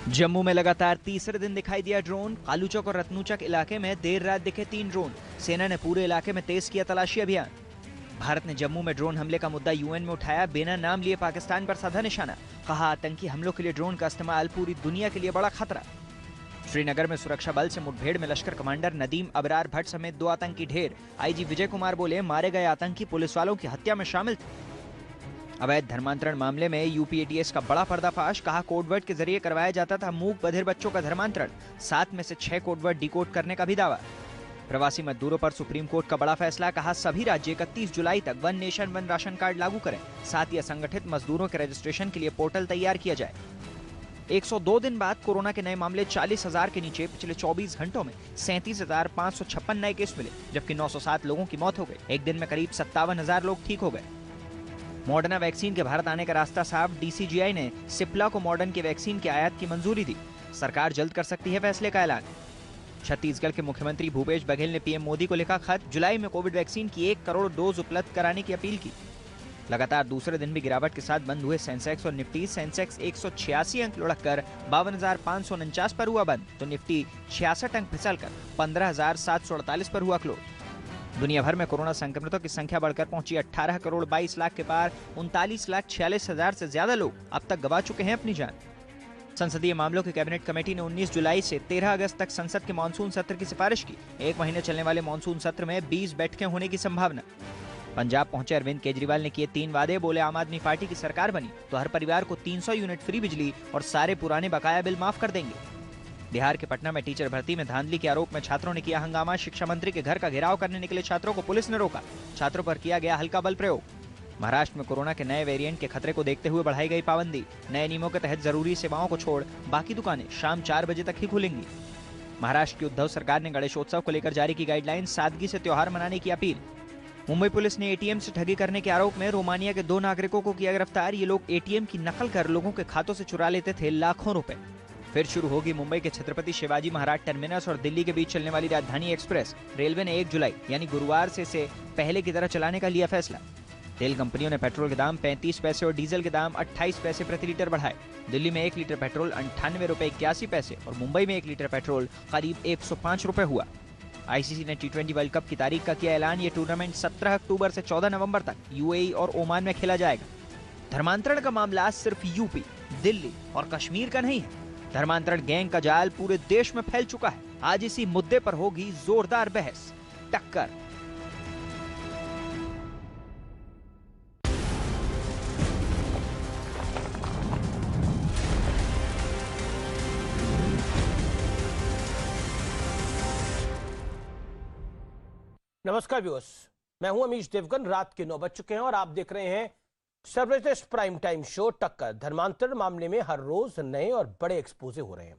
जम्मू में लगातार तीसरे दिन दिखाई दिया ड्रोन। कालूचक और रत्नूचक इलाके में देर रात दिखे 3 ड्रोन। सेना ने पूरे इलाके में तेज किया तलाशी अभियान। भारत ने जम्मू में ड्रोन हमले का मुद्दा यूएन में उठाया। बिना नाम लिए पाकिस्तान पर साधा निशाना। कहा, आतंकी हमलों के लिए ड्रोन का इस्तेमाल पूरी दुनिया के लिए बड़ा खतरा। श्रीनगर में सुरक्षा बल से मुठभेड़ में लश्कर कमांडर नदीम अबरार भट्ट समेत 2 आतंकी ढेर। आईजी विजय कुमार बोले, मारे गए आतंकी पुलिस वालों की हत्या में शामिल थे। अवैध धर्मांतरण मामले में यूपी एटीएस का बड़ा पर्दाफाश। कहा, कोडवर्ड के जरिए करवाया जाता था मूक बधिर बच्चों का धर्मांतरण। 7 में से 6 कोडवर्ड डिकोड करने का भी दावा। प्रवासी मजदूरों पर सुप्रीम कोर्ट का बड़ा फैसला। कहा, सभी राज्य 31 जुलाई तक one nation one ration card लागू करें। साथ ही असंगठित मजदूरों के रजिस्ट्रेशन के लिए पोर्टल तैयार किया जाए। 102 दिन बाद कोरोना के नए मामले 40,000 के नीचे। पिछले 24 घंटों में 37,556 नए केस मिले, जबकि 907 लोगों की मौत हो गई। एक दिन में करीब 57,000 लोग ठीक हो गए। मॉडर्ना वैक्सीन के भारत आने का रास्ता साफ। डीसीजीआई ने सिप्ला को मॉडर्न की वैक्सीन के आयात की मंजूरी दी। सरकार जल्द कर सकती है फैसले का ऐलान। छत्तीसगढ़ के मुख्यमंत्री भूपेश बघेल ने पीएम मोदी को लिखा खत। जुलाई में कोविड वैक्सीन की 1 करोड़ डोज उपलब्ध कराने की अपील की। लगातार दूसरे दिन भी गिरावट के साथ बंद हुए सेंसेक्स और निफ्टी। सेंसेक्स 186 अंक लुढ़ककर 52,549 पर हुआ बंद, तो निफ्टी 66 अंक फिसलकर 15,748 पर हुआ क्लोज। दुनिया भर में कोरोना संक्रमितों की संख्या बढ़कर पहुंची 18 करोड़ 22 लाख के पार। 39,46,000 से ज्यादा लोग अब तक गंवा चुके हैं अपनी जान। संसदीय मामलों की कैबिनेट कमेटी ने 19 जुलाई से 13 अगस्त तक संसद के मानसून सत्र की सिफारिश की। 1 महीने चलने वाले मानसून सत्र में 20 बैठकें होने की संभावना। पंजाब पहुंचे अरविंद केजरीवाल ने किए 3 वादे। बोले, आम आदमी पार्टी की सरकार बनी तो हर परिवार को 300 यूनिट फ्री बिजली और सारे पुराने बकाया बिल माफ कर देंगे। बिहार के पटना में टीचर भर्ती में धांधली के आरोप में छात्रों ने किया हंगामा। शिक्षा मंत्री के घर का घेराव करने निकले छात्रों को पुलिस ने रोका। छात्रों पर किया गया हल्का बल प्रयोग। महाराष्ट्र में कोरोना के नए वेरिएंट के खतरे को देखते हुए बढ़ाई गई पाबंदी। नए नियमों के तहत जरूरी सेवाओं को छोड़ बाकी दुकानें शाम 4 बजे तक ही खुलेंगी। महाराष्ट्र की उद्धव सरकार ने गणेशोत्सव को लेकर जारी की गाइडलाइन। सादगी से त्योहार मनाने की अपील। मुंबई पुलिस ने एटीएम से ठगी करने के आरोप में रोमानिया के 2 नागरिकों को किया गिरफ्तार। ये लोग एटीएम की नकल कर लोगों के खातों से चुरा लेते थे लाखों रुपए। फिर शुरू होगी मुंबई के छत्रपति शिवाजी महाराज टर्मिनस और दिल्ली के बीच चलने वाली राजधानी एक्सप्रेस। रेलवे ने 1 जुलाई यानी गुरुवार से इसे पहले की तरह चलाने का लिया फैसला। तेल कंपनियों ने पेट्रोल के दाम 35 पैसे और डीजल के दाम 28 पैसे प्रति लीटर बढ़ाए। दिल्ली में 1 लीटर पेट्रोल 98 रुपए 81 पैसे और मुंबई में 1 लीटर पेट्रोल करीब 105 रुपए हुआ। आईसीसी ने T20 वर्ल्ड कप की तारीख का किया ऐलान। ये टूर्नामेंट 17 अक्टूबर से 14 नवंबर तक यूएई और ओमान में खेला जाएगा। धर्मांतरण का मामला सिर्फ यूपी, दिल्ली और कश्मीर का नहीं है। धर्मांतरण गैंग का जाल पूरे देश में फैल चुका है। आज इसी मुद्दे पर होगी जोरदार बहस। टक्कर। नमस्कार व्यूअर्स, मैं हूं अमीश देवगन। रात के 9 बज चुके हैं और आप देख रहे हैं सर्वश्रेष्ठ प्राइम टाइम शो टक्कर। धर्मांतरण मामले में हर रोज नए और बड़े एक्सपोजे हो रहे हैं।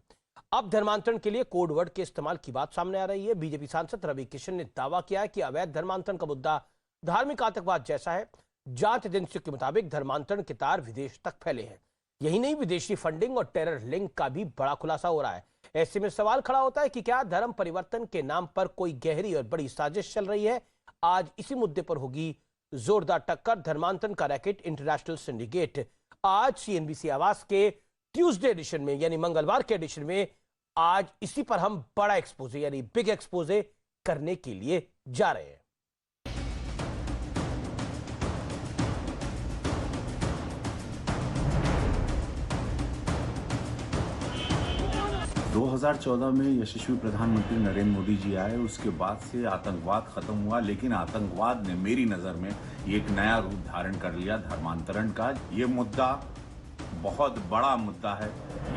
अब धर्मांतरण के लिए कोड वर्ड के इस्तेमाल की बात सामने आ रही है। बीजेपी सांसद रवि किशन ने दावा किया है कि अवैध धर्मांतरण का मुद्दा धार्मिक आतंकवाद जैसा है। जांच एजेंसियों के मुताबिक धर्मांतरण के तार विदेश तक फैले हैं। यही नहीं, विदेशी फंडिंग और टेरर लिंक का भी बड़ा खुलासा हो रहा है। ऐसे में सवाल खड़ा होता है कि क्या धर्म परिवर्तन के नाम पर कोई गहरी और बड़ी साजिश चल रही है। आज इसी मुद्दे पर होगी जोरदार टक्कर। धर्मांतरण का रैकेट इंटरनेशनल सिंडिकेट। आज सीएनबीसी आवाज के ट्यूसडे एडिशन में यानी मंगलवार के एडिशन में आज इसी पर हम बड़ा एक्सपोजे यानी बिग एक्सपोजे करने के लिए जा रहे हैं। 2014 में यशस्वी प्रधानमंत्री नरेंद्र मोदी जी आए, उसके बाद से आतंकवाद खत्म हुआ, लेकिन आतंकवाद ने मेरी नजर में एक नया रूप धारण कर लिया धर्मांतरण का। ये मुद्दा बहुत बड़ा मुद्दा है।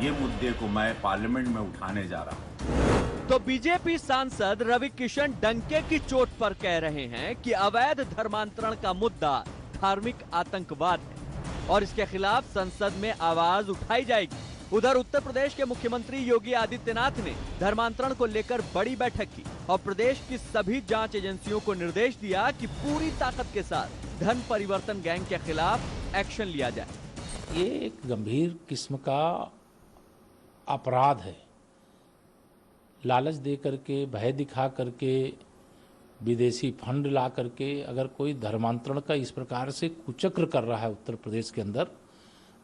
ये मुद्दे को मैं पार्लियामेंट में उठाने जा रहा हूँ। तो बीजेपी सांसद रवि किशन डंके की चोट पर कह रहे हैं कि अवैध धर्मांतरण का मुद्दा धार्मिक आतंकवाद है और इसके खिलाफ संसद में आवाज उठाई जाएगी। उधर उत्तर प्रदेश के मुख्यमंत्री योगी आदित्यनाथ ने धर्मांतरण को लेकर बड़ी बैठक की और प्रदेश की सभी जांच एजेंसियों को निर्देश दिया कि पूरी ताकत के साथ धन परिवर्तन गैंग के खिलाफ एक्शन लिया जाए। ये एक गंभीर किस्म का अपराध है। लालच दे करके, भय दिखा करके, विदेशी फंड ला करके अगर कोई धर्मांतरण का इस प्रकार से कुचक्र कर रहा है उत्तर प्रदेश के अंदर,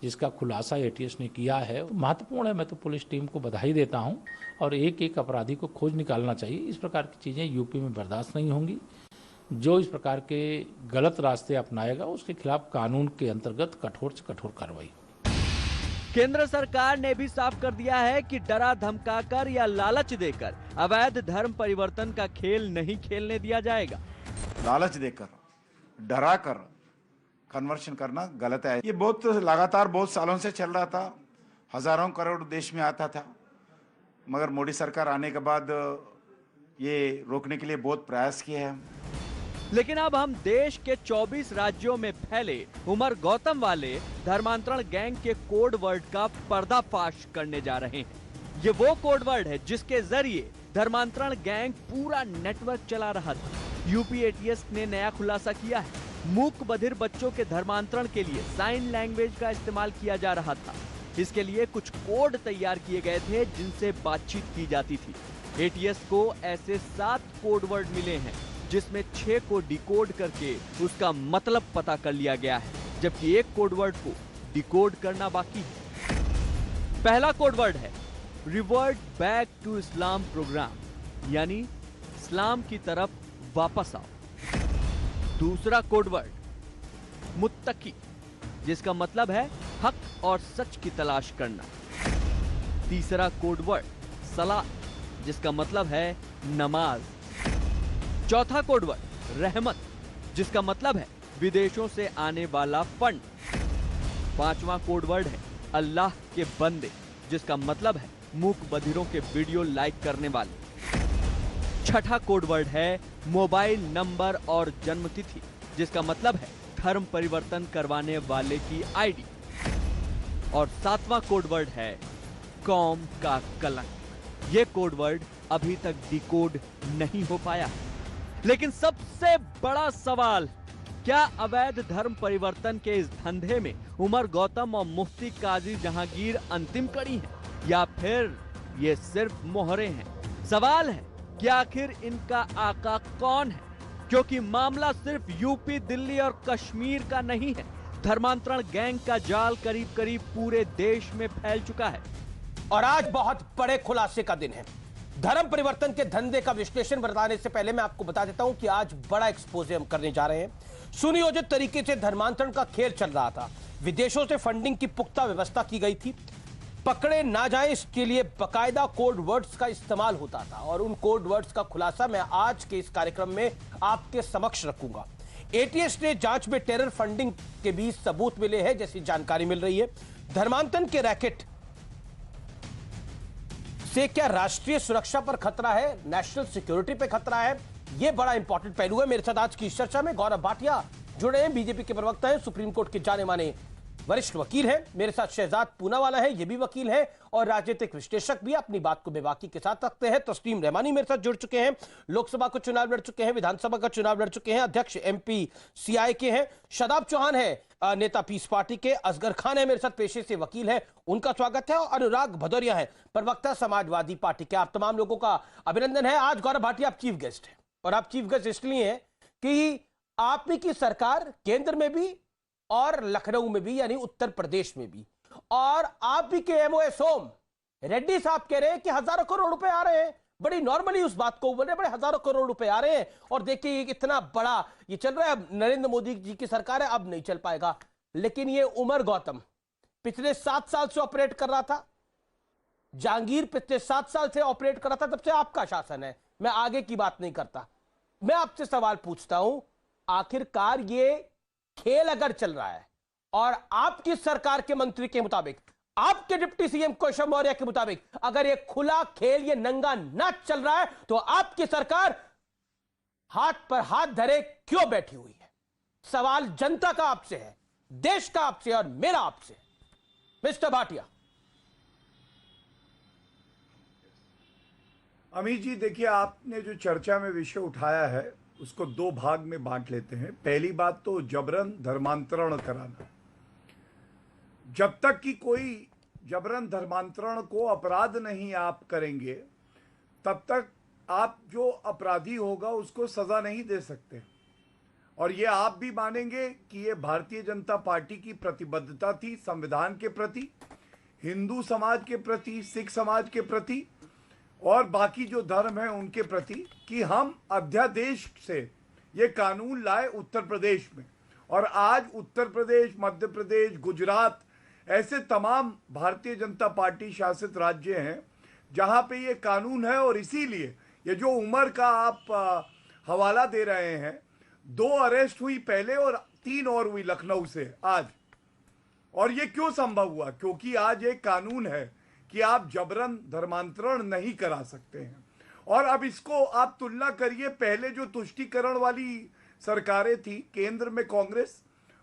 जिसका खुलासा एटीएस ने किया है महत्वपूर्ण है। मैं तो पुलिस टीम को बधाई देता हूं और एक एक अपराधी को खोज निकालना चाहिए। इस प्रकार की चीज़ें यूपी में बर्दाश्त नहीं होंगी। जो इस प्रकार के गलत रास्ते अपनाएगा उसके खिलाफ कानून के अंतर्गत कठोर से कठोर कार्रवाई। केंद्र सरकार ने भी साफ कर दिया है कि डरा धमकाकर या लालच देकर अवैध धर्म परिवर्तन का खेल नहीं खेलने दिया जाएगा। लालच देकर, डरा कर कन्वर्शन करना गलत है। ये बहुत लगातार बहुत सालों से चल रहा था, हजारों करोड़ देश में आता था, मगर मोदी सरकार आने के बाद ये रोकने के लिए बहुत प्रयास किए हैं। लेकिन अब हम देश के 24 राज्यों में फैले उमर गौतम वाले धर्मांतरण गैंग के कोड वर्ड का पर्दाफाश करने जा रहे हैं। ये वो कोड वर्ड है जिसके जरिए धर्मांतरण गैंग पूरा नेटवर्क चला रहा था। यूपी एटीएस ने नया खुलासा किया है। मूक बधिर बच्चों के धर्मांतरण के लिए साइन लैंग्वेज का इस्तेमाल किया जा रहा था। इसके लिए कुछ कोड तैयार किए गए थे जिनसे बातचीत की जाती थी। एटीएस को ऐसे 7 कोड वर्ड मिले हैं जिसमें 6 को डिकोड करके उसका मतलब पता कर लिया गया है, जबकि एक कोड वर्ड को डिकोड करना बाकी है। पहला कोड वर्ड है revert back to Islam programme, यानी इस्लाम की तरफ वापस आओ। दूसरा कोड वर्ड मुत्तकी, जिसका मतलब है हक और सच की तलाश करना। तीसरा कोड वर्ड सलात, जिसका मतलब है नमाज। चौथा कोड वर्ड रहमत, जिसका मतलब है विदेशों से आने वाला फंड। पांचवा कोड वर्ड है अल्लाह के बंदे, जिसका मतलब है मूक बधिरों के वीडियो लाइक करने वाले। छठा कोड वर्ड है मोबाइल नंबर और जन्मतिथि, जिसका मतलब है धर्म परिवर्तन करवाने वाले की आईडी। और सातवां कोड वर्ड है कौम का कलंक। ये कोड वर्ड अभी तक डिकोड नहीं हो पाया। लेकिन सबसे बड़ा सवाल, क्या अवैध धर्म परिवर्तन के इस धंधे में उमर गौतम और मुफ्ती काजी जहांगीर अंतिम कड़ी हैं, या फिर ये सिर्फ मोहरे हैं? सवाल है कि आखिर इनका आका कौन है, क्योंकि मामला सिर्फ यूपी, दिल्ली और कश्मीर का नहीं है। धर्मांतरण गैंग का जाल करीब करीब पूरे देश में फैल चुका है। और आज बहुत बड़े खुलासे का दिन है। धर्म परिवर्तन के धंधे का विश्लेषण बताने से पहले मैं आपको बता देता हूं कि आज बड़ा एक्सपोजे हम करने जा रहे हैं। सुनियोजित तरीके से धर्मांतरण का खेल चल रहा था। विदेशों से फंडिंग की पुख्ता व्यवस्था की गई थी। पकड़े ना जाए इसके लिए बकायदा कोड वर्ड्स का इस्तेमाल होता था, और उन कोड वर्ड्स का खुलासा मैं आज के इस कार्यक्रम में आपके समक्ष रखूंगा। एटीएस ने जांच में टेरर फंडिंग के भी सबूत मिले हैं जैसी जानकारी मिल रही है। धर्मांतरण के रैकेट से क्या राष्ट्रीय सुरक्षा पर खतरा है, नेशनल सिक्योरिटी पे खतरा है? यह बड़ा इंपॉर्टेंट पहलू है। मेरे साथ आज की इस चर्चा में गौरव भाटिया जुड़े हैं, बीजेपी के प्रवक्ता हैं, सुप्रीम कोर्ट के जाने माने वरिष्ठ वकील हैं। मेरे साथ शहजाद पूनावाला है, ये भी वकील हैं और राजनीतिक विश्लेषक भी, अपनी बात को बेबाकी के साथ रखते हैं। तस्लीम रहमानी मेरे साथ जुड़ चुके हैं, लोकसभा का चुनाव लड़ चुके हैं, विधानसभा का चुनाव लड़ चुके हैं, अध्यक्ष एमपी सीआई के हैं। शादाब चौहान है नेता पीस पार्टी के। असगर खान है मेरे साथ, पेशे से वकील है, उनका स्वागत है। और अनुराग भदौरिया है, प्रवक्ता समाजवादी पार्टी के। आप तमाम लोगों का अभिनंदन है। आज गौरव भाटिया आप चीफ गेस्ट हैं, और आप चीफ गेस्ट इसलिए हैं कि आप ही की सरकार केंद्र में भी और लखनऊ में भी, यानी उत्तर प्रदेश में भी, और आप भी के एमओएस होम रेड्डी साहब कह रहे हैं कि हजारों करोड़ रुपए आ रहे हैं। बड़ी नॉर्मली उस बात को बोल रहे हैं, बड़े हजारों करोड़ रुपए आ रहे हैं। और देखिए इतना बड़ा ये चल रहा है, नरेंद्र मोदी जी की सरकार है, अब नहीं चल पाएगा। लेकिन ये उमर गौतम पिछले 7 साल से ऑपरेट कर रहा था, जहांगीर पिछले 7 साल से ऑपरेट कर रहा था, तब से आपका शासन है। मैं आगे की बात नहीं करता, मैं आपसे सवाल पूछता हूं, आखिरकार ये खेल अगर चल रहा है और आपकी सरकार के मंत्री के मुताबिक, आपके डिप्टी सीएम केशव मौर्य के मुताबिक अगर ये खुला खेल, ये नंगा नाच चल रहा है, तो आपकी सरकार हाथ पर हाथ धरे क्यों बैठी हुई है? सवाल जनता का आपसे है, देश का आपसे और मेरा आपसे। मिस्टर भाटिया। अमित जी, देखिए, आपने जो चर्चा में विषय उठाया है उसको 2 भाग में बांट लेते हैं। पहली बात तो जबरन धर्मांतरण कराना। जब तक कि कोई जबरन धर्मांतरण को अपराध नहीं आप करेंगे, तब तक आप जो अपराधी होगा उसको सजा नहीं दे सकते। और ये आप भी मानेंगे कि ये भारतीय जनता पार्टी की प्रतिबद्धता थी संविधान के प्रति, हिंदू समाज के प्रति, सिख समाज के प्रति और बाकी जो धर्म है उनके प्रति, कि हम अध्यादेश से ये कानून लाए उत्तर प्रदेश में। और आज उत्तर प्रदेश, मध्य प्रदेश, गुजरात ऐसे तमाम भारतीय जनता पार्टी शासित राज्य हैं जहां पे ये कानून है। और इसीलिए ये जो उम्र का आप हवाला दे रहे हैं, 2 अरेस्ट हुई पहले और 3 और हुई लखनऊ से आज। और ये क्यों संभव हुआ? क्योंकि आज एक कानून है कि आप जबरन धर्मांतरण नहीं करा सकते हैं। और अब इसको आप तुलना करिए, पहले जो तुष्टीकरण वाली सरकारें थी, केंद्र में कांग्रेस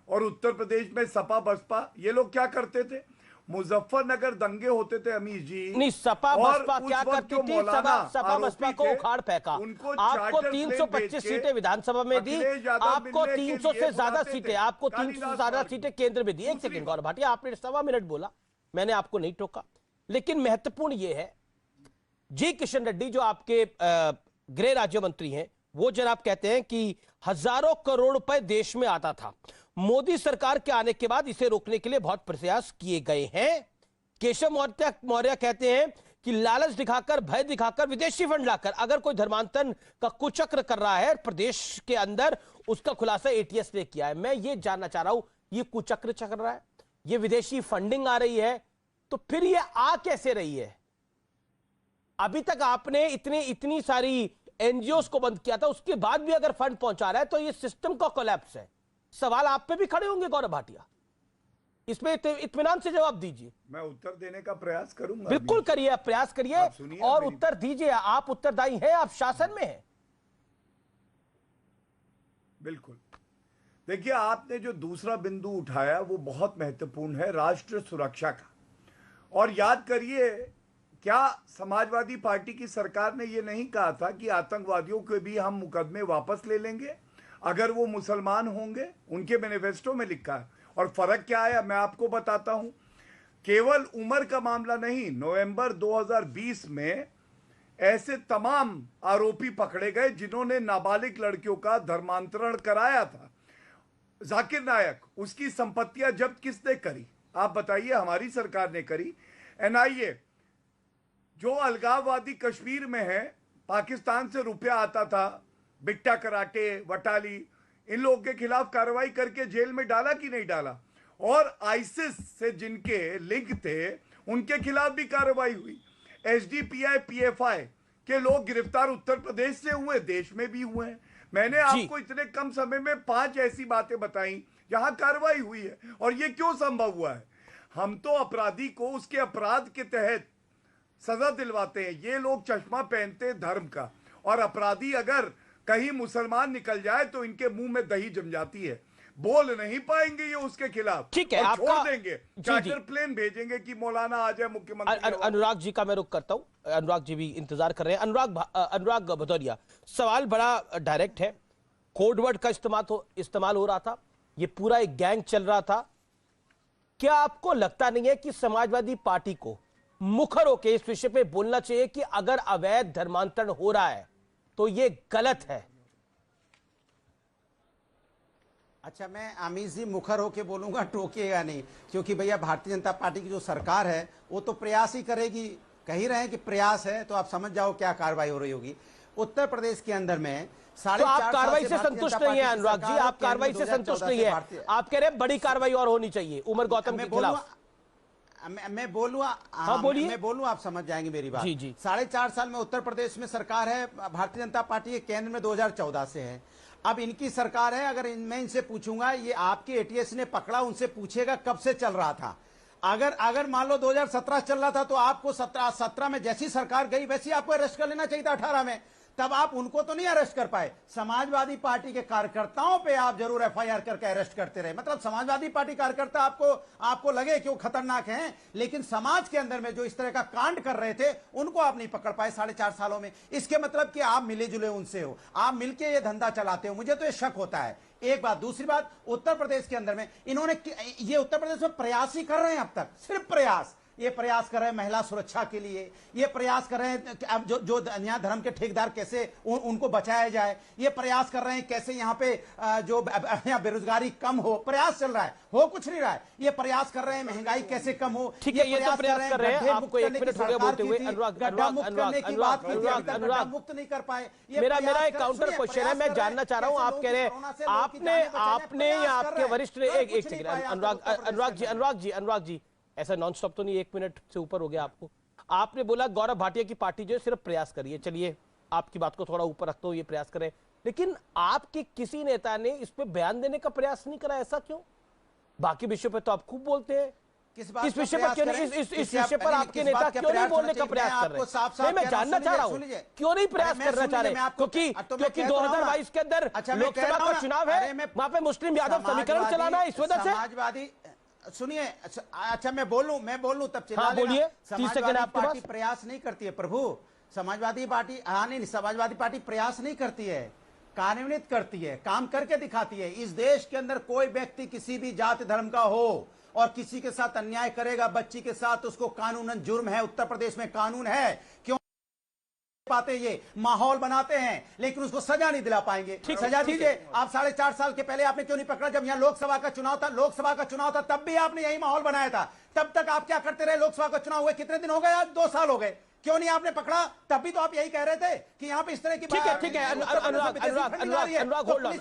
और उत्तर प्रदेश में सपा बसपा, ये लोग क्या करते थे? मुजफ्फरनगर दंगे होते थे अमीश जी, नहीं सपा बसपा क्या करती थी? सपा बसपा को उखाड़ फेंका। उनको आपको 325 सीटें विधानसभा में दी, आपको 300 से ज्यादा सीटें, आपको 300 से ज्यादा सीटें केंद्र में दी। एक सेकंड गौरव भाटिया, आपने 1.25 मिनट बोला, मैंने आपको नहीं टोका, लेकिन महत्वपूर्ण यह है जी किशन रेड्डी जो आपके गृह राज्य मंत्री हैं, वो जनाब कहते हैं कि हजारों करोड़ रुपए देश में आता था, मोदी सरकार के आने के बाद इसे रोकने के लिए बहुत प्रयास किए गए हैं। केशव मौर्य कहते हैं कि लालच दिखाकर, भय दिखाकर, विदेशी फंड लाकर अगर कोई धर्मांतरण का कुचक्र कर रहा है प्रदेश के अंदर, उसका खुलासा एटीएस ने किया है। मैं ये जानना चाह रहा हूं, ये कुचक्र चल रहा है, ये विदेशी फंडिंग आ रही है, तो फिर ये आ कैसे रही है? अभी तक आपने इतनी सारी एनजीओस को बंद किया था, उसके बाद भी अगर फंड पहुंचा रहा है तो ये सिस्टम का कोलैप्स है। सवाल आप पे भी खड़े होंगे गौरव भाटिया, इसमें इत्मीनान से जवाब दीजिए। मैं उत्तर देने का प्रयास करूंगा। बिल्कुल करिए, प्रयास करिए और उत्तर दीजिए। आप उत्तरदायी हैं, आप शासन में हैं। बिल्कुल। देखिए, आपने जो दूसरा बिंदु उठाया वो बहुत महत्वपूर्ण है, राष्ट्र सुरक्षा का। और याद करिए, क्या समाजवादी पार्टी की सरकार ने ये नहीं कहा था कि आतंकवादियों के भी हम मुकदमे वापस ले लेंगे अगर वो मुसलमान होंगे? उनके मैनिफेस्टो में लिखा है। और फर्क क्या है मैं आपको बताता हूं। केवल उम्र का मामला नहीं, नवंबर 2020 में ऐसे तमाम आरोपी पकड़े गए जिन्होंने नाबालिग लड़कियों का धर्मांतरण कराया था। जाकिर नायक, उसकी संपत्तियां जब्त किसने करी? आप बताइए, हमारी सरकार ने करी। एनआईए जो अलगाववादी कश्मीर में है, पाकिस्तान से रुपया आता था, बिट्टा कराटे, वटाली, इन लोगों के खिलाफ कार्रवाई करके जेल में डाला कि नहीं डाला? और आईसिस से जिनके लिंक थे उनके खिलाफ भी कार्रवाई हुई। एसडीपीआई, पीएफआई के लोग गिरफ्तार उत्तर प्रदेश से हुए, देश में भी हुए हैं। मैंने आपको इतने कम समय में 5 ऐसी बातें बताई जहां कार्रवाई हुई है। और ये क्यों संभव हुआ है? हम तो अपराधी को उसके अपराध के तहत सजा दिलवाते हैं। ये लोग चश्मा पहनते हैं धर्म का, और अपराधी अगर कहीं मुसलमान निकल जाए तो इनके मुंह में दही जम जाती है, बोल नहीं पाएंगे ये उसके खिलाफ। ठीक है, और छोड़ देंगे, चार्टर प्लेन भेजेंगे कि मौलाना आ जाए मुख्यमंत्री। अनुराग जी का मैं रुख करता हूं, अनुराग जी भी इंतजार कर रहे हैं। अनुराग भदौरिया, सवाल बड़ा डायरेक्ट है। कोडवर्ड का इस्तेमाल हो रहा था, ये पूरा एक गैंग चल रहा था। क्या आपको लगता नहीं है कि समाजवादी पार्टी को मुखर होकर इस विषय पे बोलना चाहिए कि अगर अवैध धर्मांतरण हो रहा है तो ये गलत है? अच्छा, मैं अमीश जी मुखर होके बोलूंगा, टोकेगा नहीं, क्योंकि भैया भारतीय जनता पार्टी की जो सरकार है वो तो प्रयास ही करेगी। कह ही रहे हैं कि प्रयास है, तो आप समझ जाओ क्या कार्रवाई हो रही होगी उत्तर प्रदेश के अंदर में। तो आप कार्रवाई से संतुष्ट नहीं है अनुराग जी? आप कार्रवाई से संतुष्ट नहीं है? आप कह रहे हैं बड़ी कार्रवाई और होनी चाहिए उमर गौतम के खिलाफ। मैं बोलूँ? हाँ बोलिए। मैं बोलूँ, आप समझ जाएंगे मेरी बात। जी जी। 4.5 साल में उत्तर प्रदेश में सरकार है, भारतीय जनता पार्टी के केंद्र में 2014 से है। अब इनकी सरकार है। अगर मैं इनसे पूछूंगा, ये आपके एटीएस ने पकड़ा, उनसे पूछेगा कब से चल रहा था। अगर मान लो 2017 चल रहा था तो आपको 17 में जैसी सरकार गई वैसी आपको अरेस्ट कर लेना चाहिए था 18 में। तब आप उनको तो नहीं अरेस्ट कर पाए। समाजवादी पार्टी के कार्यकर्ताओं पे आप जरूर एफआईआर करके अरेस्ट करते रहे। मतलब समाजवादी पार्टी कार्यकर्ता आपको लगे कि वो खतरनाक हैं, लेकिन समाज के अंदर में जो इस तरह का कांड कर रहे थे उनको आप नहीं पकड़ पाए 4.5 सालों में। इसके मतलब कि आप मिले जुले उनसे हो, आप मिलके ये धंधा चलाते हो। मुझे तो ये शक होता है। एक बात। दूसरी बात, उत्तर प्रदेश के अंदर में इन्होंने ये उत्तर प्रदेश में प्रयास ही कर रहे हैं अब तक, सिर्फ प्रयास। ये प्रयास कर रहे हैं महिला सुरक्षा के लिए, ये प्रयास कर रहे हैं कि अब जो यहाँ धर्म के ठेकेदार कैसे उनको बचाया जाए, ये प्रयास कर रहे हैं कैसे यहाँ पे जो यहाँ बेरोजगारी कम हो, प्रयास चल रहा है, हो कुछ नहीं रहा है, ये प्रयास कर रहे हैं महंगाई कैसे कम हो। ठीक है, ये तो प्रयास कर रहे हैं। आपको 1 मिनट हो गया बोलते हुए। अनुराग मुक्त नहीं कर पाए। मेरा एक काउंटर क्वेश्चन है, मैं जानना चाह रहा हूं, आप कह रहे हैं आपने या आपके वरिष्ठ ने एक सेकंड अनुराग जी ऐसा नॉन स्टॉप तो नहीं, 1 मिनट से ऊपर हो गया आपको। आपने बोला गौरव भाटिया की पार्टी जो है सिर्फ प्रयास करिए, चलिए आपकी बात को थोड़ा ऊपर रखता हूं, ये प्रयास करें, लेकिन आपके किसी नेता ने इस पे बयान देने का प्रयास नहीं करा, ऐसा क्यों? बाकी विषय पे तो आप खूब बोलते हैं, इस विषय पर क्यों नहीं, इस विषय पर आपके नेता क्यों नहीं बोलने का प्रयास कर रहे हैं? मैं जानना चाह रहा हूं क्यों नहीं प्रयास करना चाह रहे, क्योंकि 2022 के अंदर लोकसभा का चुनाव है, वहां पे मुस्लिम यादव समीकरण चलाना है, इस वजह से। समाजवादी सुनिए, अच्छा मैं बोलूं तब चिल्ला हाँ, बोलिए, 30 सेकंड आपके पास। पार्टी प्रयास नहीं करती है प्रभु, समाजवादी पार्टी नहीं, समाजवादी पार्टी प्रयास नहीं करती है, कार्यान्वित करती है, काम करके दिखाती है। इस देश के अंदर कोई व्यक्ति किसी भी जाति धर्म का हो और किसी के साथ अन्याय करेगा, बच्ची के साथ, उसको कानूनन जुर्म है, उत्तर प्रदेश में कानून है, क्यों पाते ये माहौल बनाते हैं लेकिन उसको सजा नहीं दिला पाएंगे। सजा दीजिए। आप 4.5 साल के पहले आपने क्यों नहीं पकड़ा? जब यहाँ लोकसभा का चुनाव था तब भी आपने यही माहौल बनाया था। तब तक आप क्या करते रहे? लोकसभा का चुनाव हुए कितने दिन हो गए? आज 2 साल हो गए। क्यों नहीं आपने पकड़ा? तब भी तो आप यही कह रहे थे कि यहाँ पे इस तरह की। ठीक है Anurag Gaurav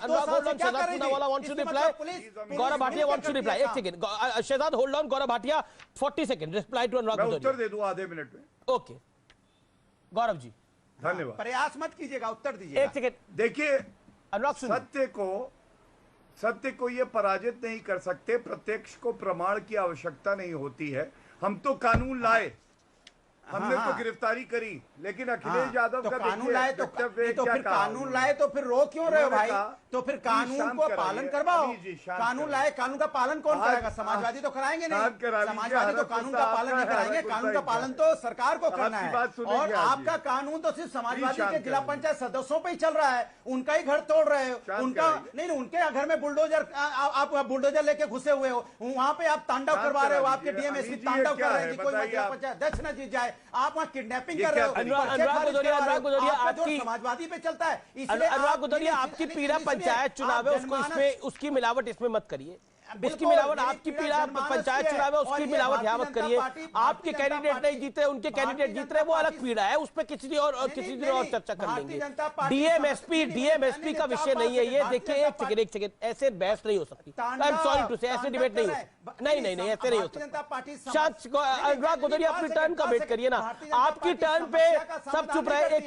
Bhatia wants to reply. 1 second Shehzad, hold on. Gaurav Bhatia 40 second reply to Anurag. मैं उत्तर दे दूं आधे मिनट में। ओके गौरव जी, धन्यवाद। प्रयास मत कीजिएगा, उत्तर दीजिए। 1 सेकंड देखिए अनुराग, सत्य को ये पराजित नहीं कर सकते, प्रत्यक्ष को प्रमाण की आवश्यकता नहीं होती है। हम तो कानून लाए, हमने तो गिरफ्तारी करी, लेकिन अखिलेश यादव का कानून लाए तो फिर कानून लाए तो फिर रो क्यों रहे हो भाई? तो फिर कानून को पालन करवाओ। कानून लाए, कानून का पालन कौन कराएगा? समाजवादी तो कराएंगे नहीं, समाजवादी तो कानून का पालन नहीं कराएंगे। कानून का पालन तो सरकार को करना है, और आपका कानून तो सिर्फ समाजवादी के जिला पंचायत सदस्यों पे ही चल रहा है। उनका ही घर तोड़ रहे हो, उनका नहीं, उनके घर में बुलडोजर, आप बुलडोजर लेके घुसे हुए हो, वहां पे आप तांडव करवा रहे हो। आपके डीएमएसपी तांडव कर रहे हैं कि कोई जिला पंचायत अध्यक्ष न जीत जाए। आप वहां किडनैपिंग कर रहे हो। अनुराग गुदरिया आपकी समाजवादी पे चलता है। अनुराग गुदरिया आपकी पीड़ा पंचायत चुनाव है, उसकी मिलावट इसमें मत करिए। उसकी मिलावट, आपकी पीड़ा पंचायत चुनाव है, उसकी मिलावट यहाँ मत करिए। आपके कैंडिडेट नहीं जीते, उनके कैंडिडेट जीत रहे, वो अलग पीड़ा है, उस पर किसी दिन और चर्चा कर लेंगे। डीएमएसपी का विषय नहीं है ये। देखिए एक सेकंड, ऐसे बहस नहीं हो सकती। आई एम सॉरी टू से, ऐसे डिबेट नहीं हो सकती। नहीं ऐसे नहीं हो सकता। अनुराग गुदरिया अपनी टर्न का वेट करिए ना, आपकी टर्न पे सब चुप रहे।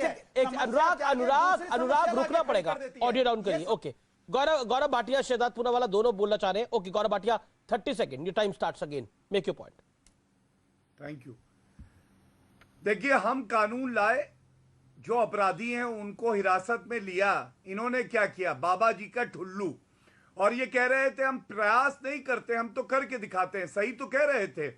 अनुराग रुकना पड़ेगा, ऑडियो डाउन करिए। ओके गौरव भाटिया, शहजाद पूनावाला दोनों बोलना चाह रहे हैं। Okay Gaurav Bhatia 30 second, your time starts again, make your point. Thank you. देखिए हम कानून लाए, जो अपराधी हैं उनको हिरासत में लिया। इन्होंने क्या किया? बाबा जी का ठुल्लू। और ये कह रहे थे हम प्रयास नहीं करते, हम तो करके दिखाते हैं। सही तो कह रहे थे,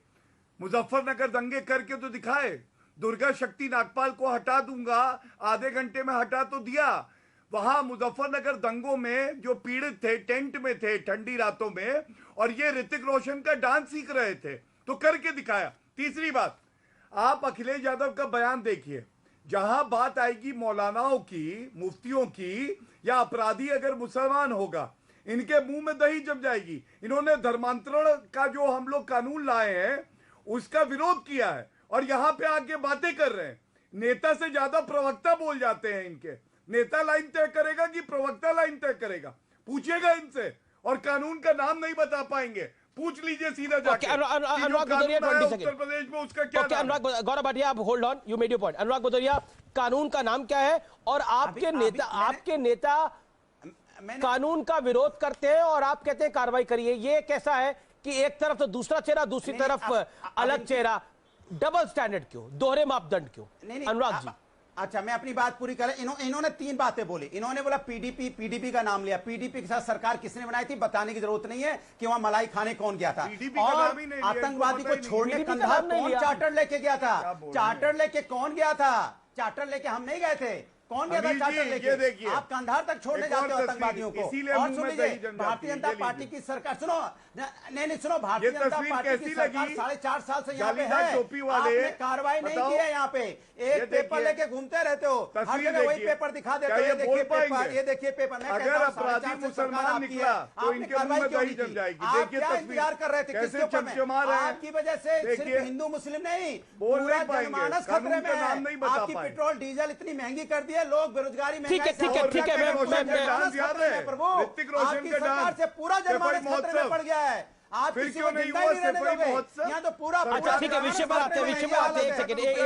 मुजफ्फरनगर दंगे करके तो दिखाए। दुर्गा शक्ति नागपाल को हटा दूंगा, आधे घंटे में हटा तो दिया। वहां मुजफ्फरनगर दंगों में जो पीड़ित थे, टेंट में थे ठंडी रातों में, और ये ऋतिक रोशन का डांस सीख रहे थे, तो करके दिखाया। तीसरी बात, आप अखिलेश यादव का बयान देखिए, जहां बात आएगी मौलानाओं की, मुफ्तियों की, या अपराधी अगर मुसलमान होगा, इनके मुंह में दही जम जाएगी। इन्होंने धर्मांतरण का जो हम लोग कानून लाए हैं उसका विरोध किया है, और यहां पे आके बातें कर रहे हैं। नेता से ज्यादा प्रवक्ता बोल जाते हैं इनके। नेता लाइन तय करेगा कि प्रवक्ता लाइन तय करेगा? पूछिएगा इनसे, और कानून का नाम नहीं बता पाएंगे। पूछ लीजिए सीधा जाके। अनुराग गुदरिया 20 सेकंड, उत्तर प्रदेश में उसका क्या? अनुराग गौरव भाटिया आप hold on, you made your point. Anurag Gudaria, कानून का नाम क्या है? और आपके नेता कानून का विरोध करते हैं और आप कहते हैं कार्रवाई करिए। ये कैसा है कि एक तरफ तो दूसरा चेहरा, दूसरी तरफ अलग चेहरा? डबल स्टैंडर्ड क्यों? दोहरे मापदंड क्यों? अनुराग जी अच्छा मैं अपनी बात पूरी करें। इन्होंने 3 बातें बोली। इन्होंने बोला पीडीपी का नाम लिया। पीडीपी के साथ सरकार किसने बनाई थी बताने की जरूरत नहीं है कि वहां मलाई खाने कौन गया था, और आतंकवादी को छोड़ने कंधार कौन चार्टर लेके गया था? चार्टर लेके कौन गया था? चार्टर लेके हम नहीं गए थे। कौन गया था चार्टर लेके? आप कंधार तक छोड़ने जाते हो आतंकवादियों को। और सुन लीजिए, भारतीय जनता पार्टी की सरकार, सुनो, नहीं नहीं सुनो, भारतीय जनता तस्वीर पार्टी कैसी की सरकार लगी? 4.5 साल से यहाँ पे जालीदार है, टोपी वाले, आपने कार्रवाई नहीं बताओ। की है। यहाँ पे एक पेपर लेके घूमते रहते हो, हर तस्वीर जगह वही देखिए। पेपर दिखा देते क्या हो, ये ये बोल देखिए पेपर, पाएंगे? ये देखिए पेपर। मैं अगर कहता हूं, अपराधी 4.5 से मुसलमान सरकार आपकी निकला, है, तो आपने इनके कार्रवाई मुंह में क्यों दही नहीं जम की? जाएगी। आप देखिए क्या तस्वीर, इंतजार कर रहे थे? कैसे किसके ऊपर में? चमचमा रहे हैं। आपकी वजह से देखिए, सिर्फ हिंदू मुस्लिम नहीं, बोल पूरा नहीं पाएंगे, जनमानस कानून खतरे में का नाम नहीं है। बता आपकी पाएंगे। पेट्रोल डीजल इतनी महंगी कर दी है, लोग बेरोजगारी ठीक है, ठीक है, और ठीक है, क्या मैं- करें? मैं- डांस याद खतरे में है, प्रभु, ऋतिक रोशन आपकी का सरकार डांस, से पूरा जनमानस सेफई खतरे में महोत्सव। पड़ गया है। आप फिर किसी क्यों को नहीं जिंदा हुआ नहीं रहने सेफई दोगे। महोत्सव? यहाँ तो पूरा अच्छा ठीक है, विषय पर आते हैं, विषय पर आते हैं। एक सेकंड, एक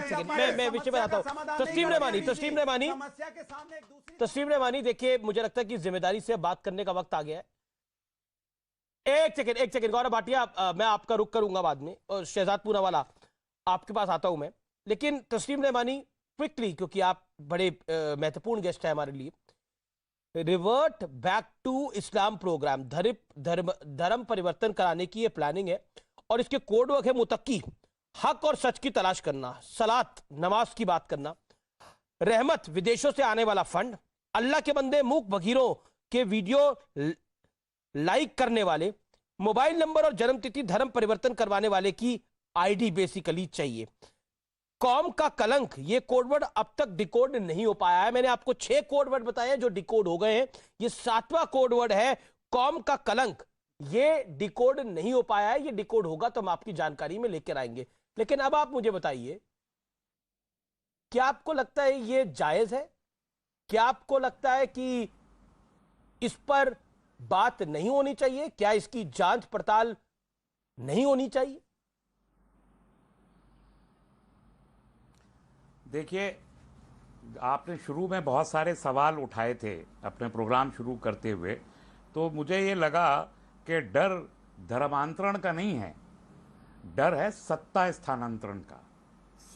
सेकंड, मैं विषय पर आता हूँ। तस्लीम रहमानी, तस्लीम रहमानी, समस्या के सामने एक दूसरी तस्लीम रहमानी, देखिए मुझे लगता है कि जिम्मेदारी से बात करने का वक्त आ गया है। एक सेकंड गौरव भाटिया, मैं आपका रुख करूंगा बाद में, और शहजाद पूनावाला आपके पास आता हूं मैं, लेकिन तस्लीम रहमानी क्विकली, क्योंकि आप बड़े महत्वपूर्ण गेस्ट हैं हमारे लिए। Revert back to Islam programme, धर्म परिवर्तन कराने की ये प्लानिंग है, और इसके कोड वर्क है मुतक्की, हक और सच की तलाश करना, सलात नमाज की बात करना, रहमत विदेशों से आने वाला फंड, अल्लाह के बंदे मूक बघीरों के वीडियो लाइक करने वाले, मोबाइल नंबर और जन्मतिथि धर्म परिवर्तन करवाने वाले की आईडी बेसिकली चाहिए। कौम का कलंक, ये कोडवर्ड अब तक डिकोड नहीं हो पाया है। मैंने आपको 6 कोडवर्ड बताए हैं जो डिकोड हो गए हैं, ये 7वां कोडवर्ड है कौम का कलंक। ये डिकोड नहीं हो पाया है, ये डिकोड होगा तो हम आपकी जानकारी में लेकर आएंगे। लेकिन अब आप मुझे बताइए, क्या आपको लगता है ये जायज है? क्या आपको लगता है कि इस पर बात नहीं होनी चाहिए? क्या इसकी जांच पड़ताल नहीं होनी चाहिए? देखिए, आपने शुरू में बहुत सारे सवाल उठाए थे अपने प्रोग्राम शुरू करते हुए, तो मुझे ये लगा कि डर धर्मांतरण का नहीं है, डर है सत्ता स्थानांतरण का।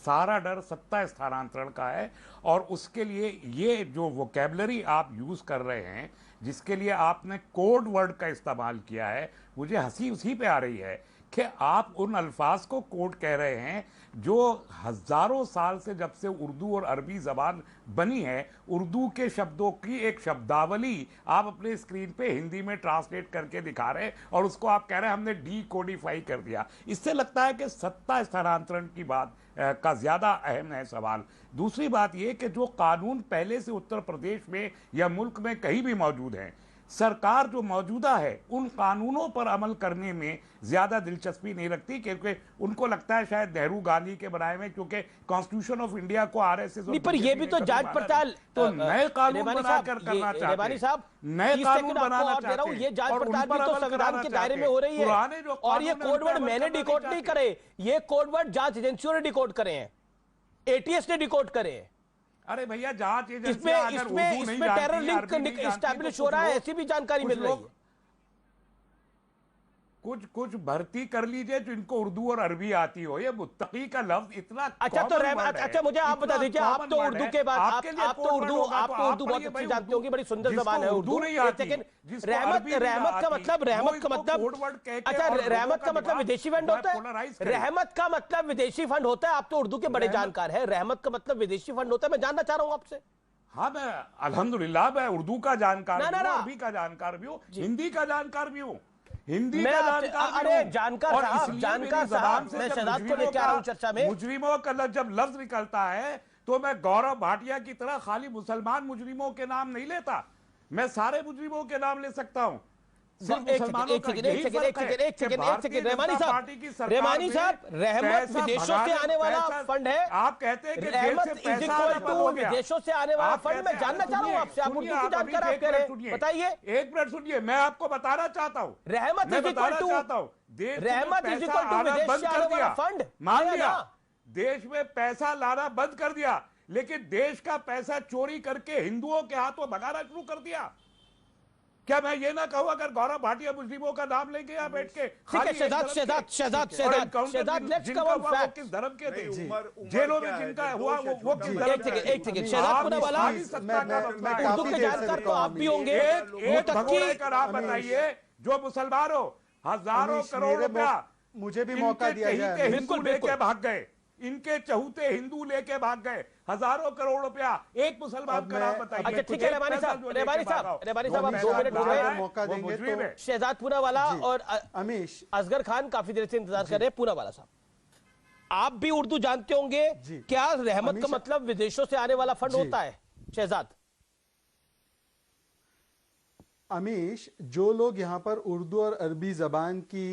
सारा डर सत्ता स्थानांतरण का है, और उसके लिए ये जो वोकैबुलरी आप यूज़ कर रहे हैं, जिसके लिए आपने कोड वर्ड का इस्तेमाल किया है, मुझे हंसी उसी पे आ रही है कि आप उन अल्फाज को कोड कह रहे हैं जो हज़ारों साल से, जब से उर्दू और अरबी ज़बान बनी है, उर्दू के शब्दों की एक शब्दावली आप अपने स्क्रीन पे हिंदी में ट्रांसलेट करके दिखा रहे हैं, और उसको आप कह रहे हैं हमने डीकोडिफाई कर दिया। इससे लगता है कि सत्ता स्थानांतरण की बात का ज़्यादा अहम है सवाल। दूसरी बात यह कि जो कानून पहले से उत्तर प्रदेश में या मुल्क में कहीं भी मौजूद हैं, सरकार जो मौजूदा है उन कानूनों पर अमल करने में ज़्यादा दिलचस्पी नहीं रखती, क्योंकि उनको लगता है शायद नेहरू गांधी के बनाए में, क्योंकि कॉन्स्टिट्यूशन ऑफ इंडिया को आरएसएस नहीं, पर ये भी तो जांच पड़ताल तो नए कानून बनाकर करना चाहते हैं, साहब, नए कानून बनाना दे रहा हूं, चाहते ये हैं, जांच और उन पड़ताल पर भी तो अमल संविधान कराना के दायरे में चाहते हो हैं। रही है। पुराने जो और ये कानून हैं, उन कोडवर्ड पर मैंने अमल डिकोड करना नहीं करे, ये कोडवर्ड जांच एजेंसियों ने डिकोड करे हैं, एटीएस ने डिकोड करे हैं। अरे भैया, जांच एजेंसी इसमें टेरर लिंक एस्टैब्लिश हो रहा है, ऐसी भी जानकारी मिल रही है। कुछ भर्ती कर लीजिए जो इनको उर्दू और अरबी आती हो। ये मुत्तकी का लफ्ज इतना अच्छा, तो अच्छा मुझे आप बता दीजिए, आप तो उर्दू के बाद आप तो उर्दू बहुत अच्छी जानते होंगी, बड़ी सुंदर जबान है उर्दू। रहमत का मतलब अच्छा, रहमत का मतलब विदेशी फंड होता है? रहमत का मतलब विदेशी फंड होता है? आप तो उर्दू के बड़े जानकार हैं। रहमत का मतलब विदेशी फंड होता है? मैं जानना चाह रहा हूं आपसे। हाँ, मैं अल्हम्दुलिल्लाह मैं उर्दू का जानकार भी हूं, अरबी का जानकार भी हूं, हिंदी का जानकार भी हूं, हिंदी का जानकार। अरे जानकार साहब, मैं शहजाद को लेकर आ रहा हूं चर्चा में। मुजरिमों का जब लफ्ज निकलता है तो मैं गौरव भाटिया की तरह खाली मुसलमान मुजरिमों के नाम नहीं लेता, मैं सारे मुजरिमों के नाम ले सकता हूं। रहमानी साहब, रहमत विदेशों से आने वाला फंड है, आप कहते हैं कि रहमत इज इक्वल टू विदेशों से आने वाला फंड। मैं जानना चाह रहा हूं आपसे, आप उर्दू की जानकार आप कह रहे हैं, बताइए। एक मिनट सुनिए, मैं आपको बताना चाहता हूं, रहमत इज इक्वल टू विदेश से आने वाला फंड। मान लिया, देश में पैसा लाना बंद कर दिया, लेकिन देश का पैसा चोरी करके हिंदुओं के हाथों भगाना शुरू कर दिया। क्या मैं ये ना कहूं अगर गौरव भाटिया मुस्लिमों का नाम लेंगे यहाँ बैठ के? ठीक है, Shehzad let's come on fact. किस धर्म के थे, जेलों में जिनका हुआ वो किस धर्म के थे? एक सेकंड, शहजाद पूनावाला, उर्दू के जानकार तो आप भी होंगे। एक भगोड़े का नाम बताइए जो मुसलमान हो, हजारों करोड़ रुपया मुझे भी मौका दिया जाए। बिल्कुल लेके भाग गए, इनके चहुते हिंदू लेके भाग गए हजारों करोड़ रुपया। एक मुसलमान का नाम बताइए। अच्छा ठीक है रेवानी साहब आप 2 मिनट हो गए, मौका देंगे तो शहजाद पूनावाला और अमीश असगर खान काफी देर से इंतजार कर रहे हैं। पूनावाला साहब आप भी उर्दू जानते होंगे, क्या रहमत का मतलब विदेशों से आने वाला फंड होता है? शहजाद अमीश, जो लोग यहाँ पर उर्दू और अरबी जबान की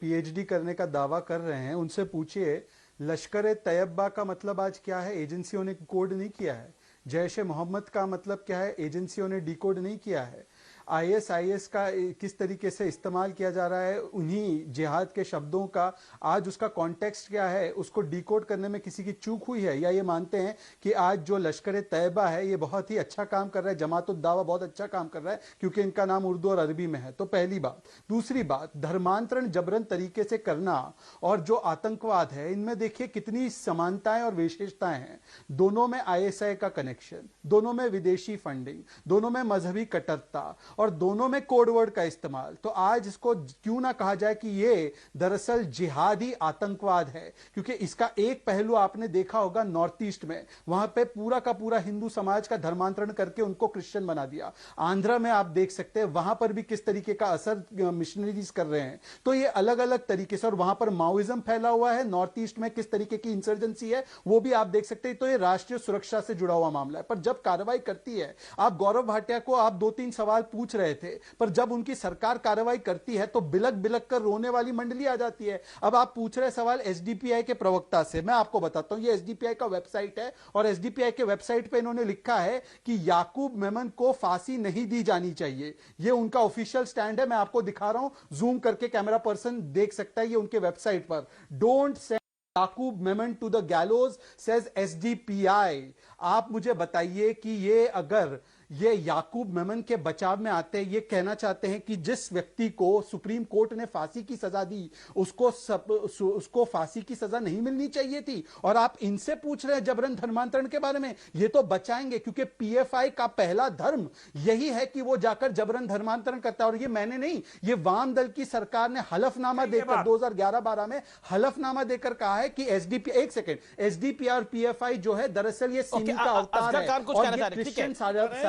पीएचडी करने का दावा कर रहे हैं उनसे पूछिए लश्कर तैयबा का मतलब आज क्या है, एजेंसियों ने कोड नहीं किया है। जैश ए मोहम्मद का मतलब क्या है, एजेंसियों ने डिकोड नहीं किया है। आईएसआईएस का किस तरीके से इस्तेमाल किया जा रहा है, उन्हीं जिहाद के शब्दों का आज उसका कॉन्टेक्स्ट क्या है, उसको डिकोड करने में किसी की चूक हुई है, या ये मानते हैं कि आज जो लश्कर तैयबा है ये बहुत ही अच्छा काम कर रहा है, जमातुद दावा बहुत अच्छा काम कर रहा है क्योंकि इनका नाम उर्दू और अरबी में है। तो पहली बात। दूसरी बात, धर्मांतरण जबरन तरीके से करना और जो आतंकवाद है, इनमें देखिए कितनी समानताएं और विशेषताएं हैं। दोनों में आईएसआई का कनेक्शन, दोनों में विदेशी फंडिंग, दोनों में मजहबी कट्टरता और दोनों में कोड वर्ड का इस्तेमाल। तो आज इसको क्यों ना कहा जाए कि ये दरअसल जिहादी आतंकवाद है, क्योंकि इसका एक पहलू आपने देखा होगा नॉर्थ ईस्ट में, वहां पे पूरा का पूरा हिंदू समाज का धर्मांतरण करके उनको क्रिश्चियन बना दिया। आंध्रा में आप देख सकते हैं वहां पर भी किस तरीके का असर मिशनरीज कर रहे हैं। तो ये अलग अलग तरीके से, और वहां पर माओइज्म फैला हुआ है, नॉर्थ ईस्ट में किस तरीके की इंसर्जेंसी है वो भी आप देख सकते हैं। तो ये राष्ट्रीय सुरक्षा से जुड़ा हुआ मामला है। पर जब कार्रवाई करती है, आप गौरव भाटिया को आप 2-3 सवाल पूछ रहे थे, पर जब उनकी सरकार कार्रवाई करती है तो बिलक बिलक कर रोने वाली मंडली आ जाती है। अब आप पूछ रहे सवाल एसडीपीआई के प्रवक्ता से, मैं आपको बताता हूं, ये एसडीपीआई का वेबसाइट है और एसडीपीआई के वेबसाइट पे इन्होंने लिखा है कि याकूब मेमन को फांसी नहीं दी जानी चाहिए। ये उनका ऑफिशियल स्टैंड है, मैं आपको दिखा रहा हूं, जूम करके कैमरा पर्सन देख सकता है, ये उनके वेबसाइट पर। Don't send Yakub Memon to the gallows says SDPI. आप मुझे बताइए कि ये अगर ये याकूब मेमन के बचाव में आते हैं, ये कहना चाहते हैं कि जिस व्यक्ति को सुप्रीम कोर्ट ने फांसी की सजा दी उसको फांसी की सजा नहीं मिलनी चाहिए थी, और आप इनसे पूछ रहे हैं जबरन धर्मांतरण के बारे में। ये तो बचाएंगे क्योंकि पीएफआई का पहला धर्म यही है कि वो जाकर जबरन धर्मांतरण करता है। और ये मैंने नहीं, ये वाम दल की सरकार ने हलफनामा देकर 2011-12 में हलफनामा देकर कहा है कि एसडीपी, एक सेकेंड, एसडीपी और पीएफआई जो है दरअसल ये सीमी का अवतार है और ये क्रिश्चियन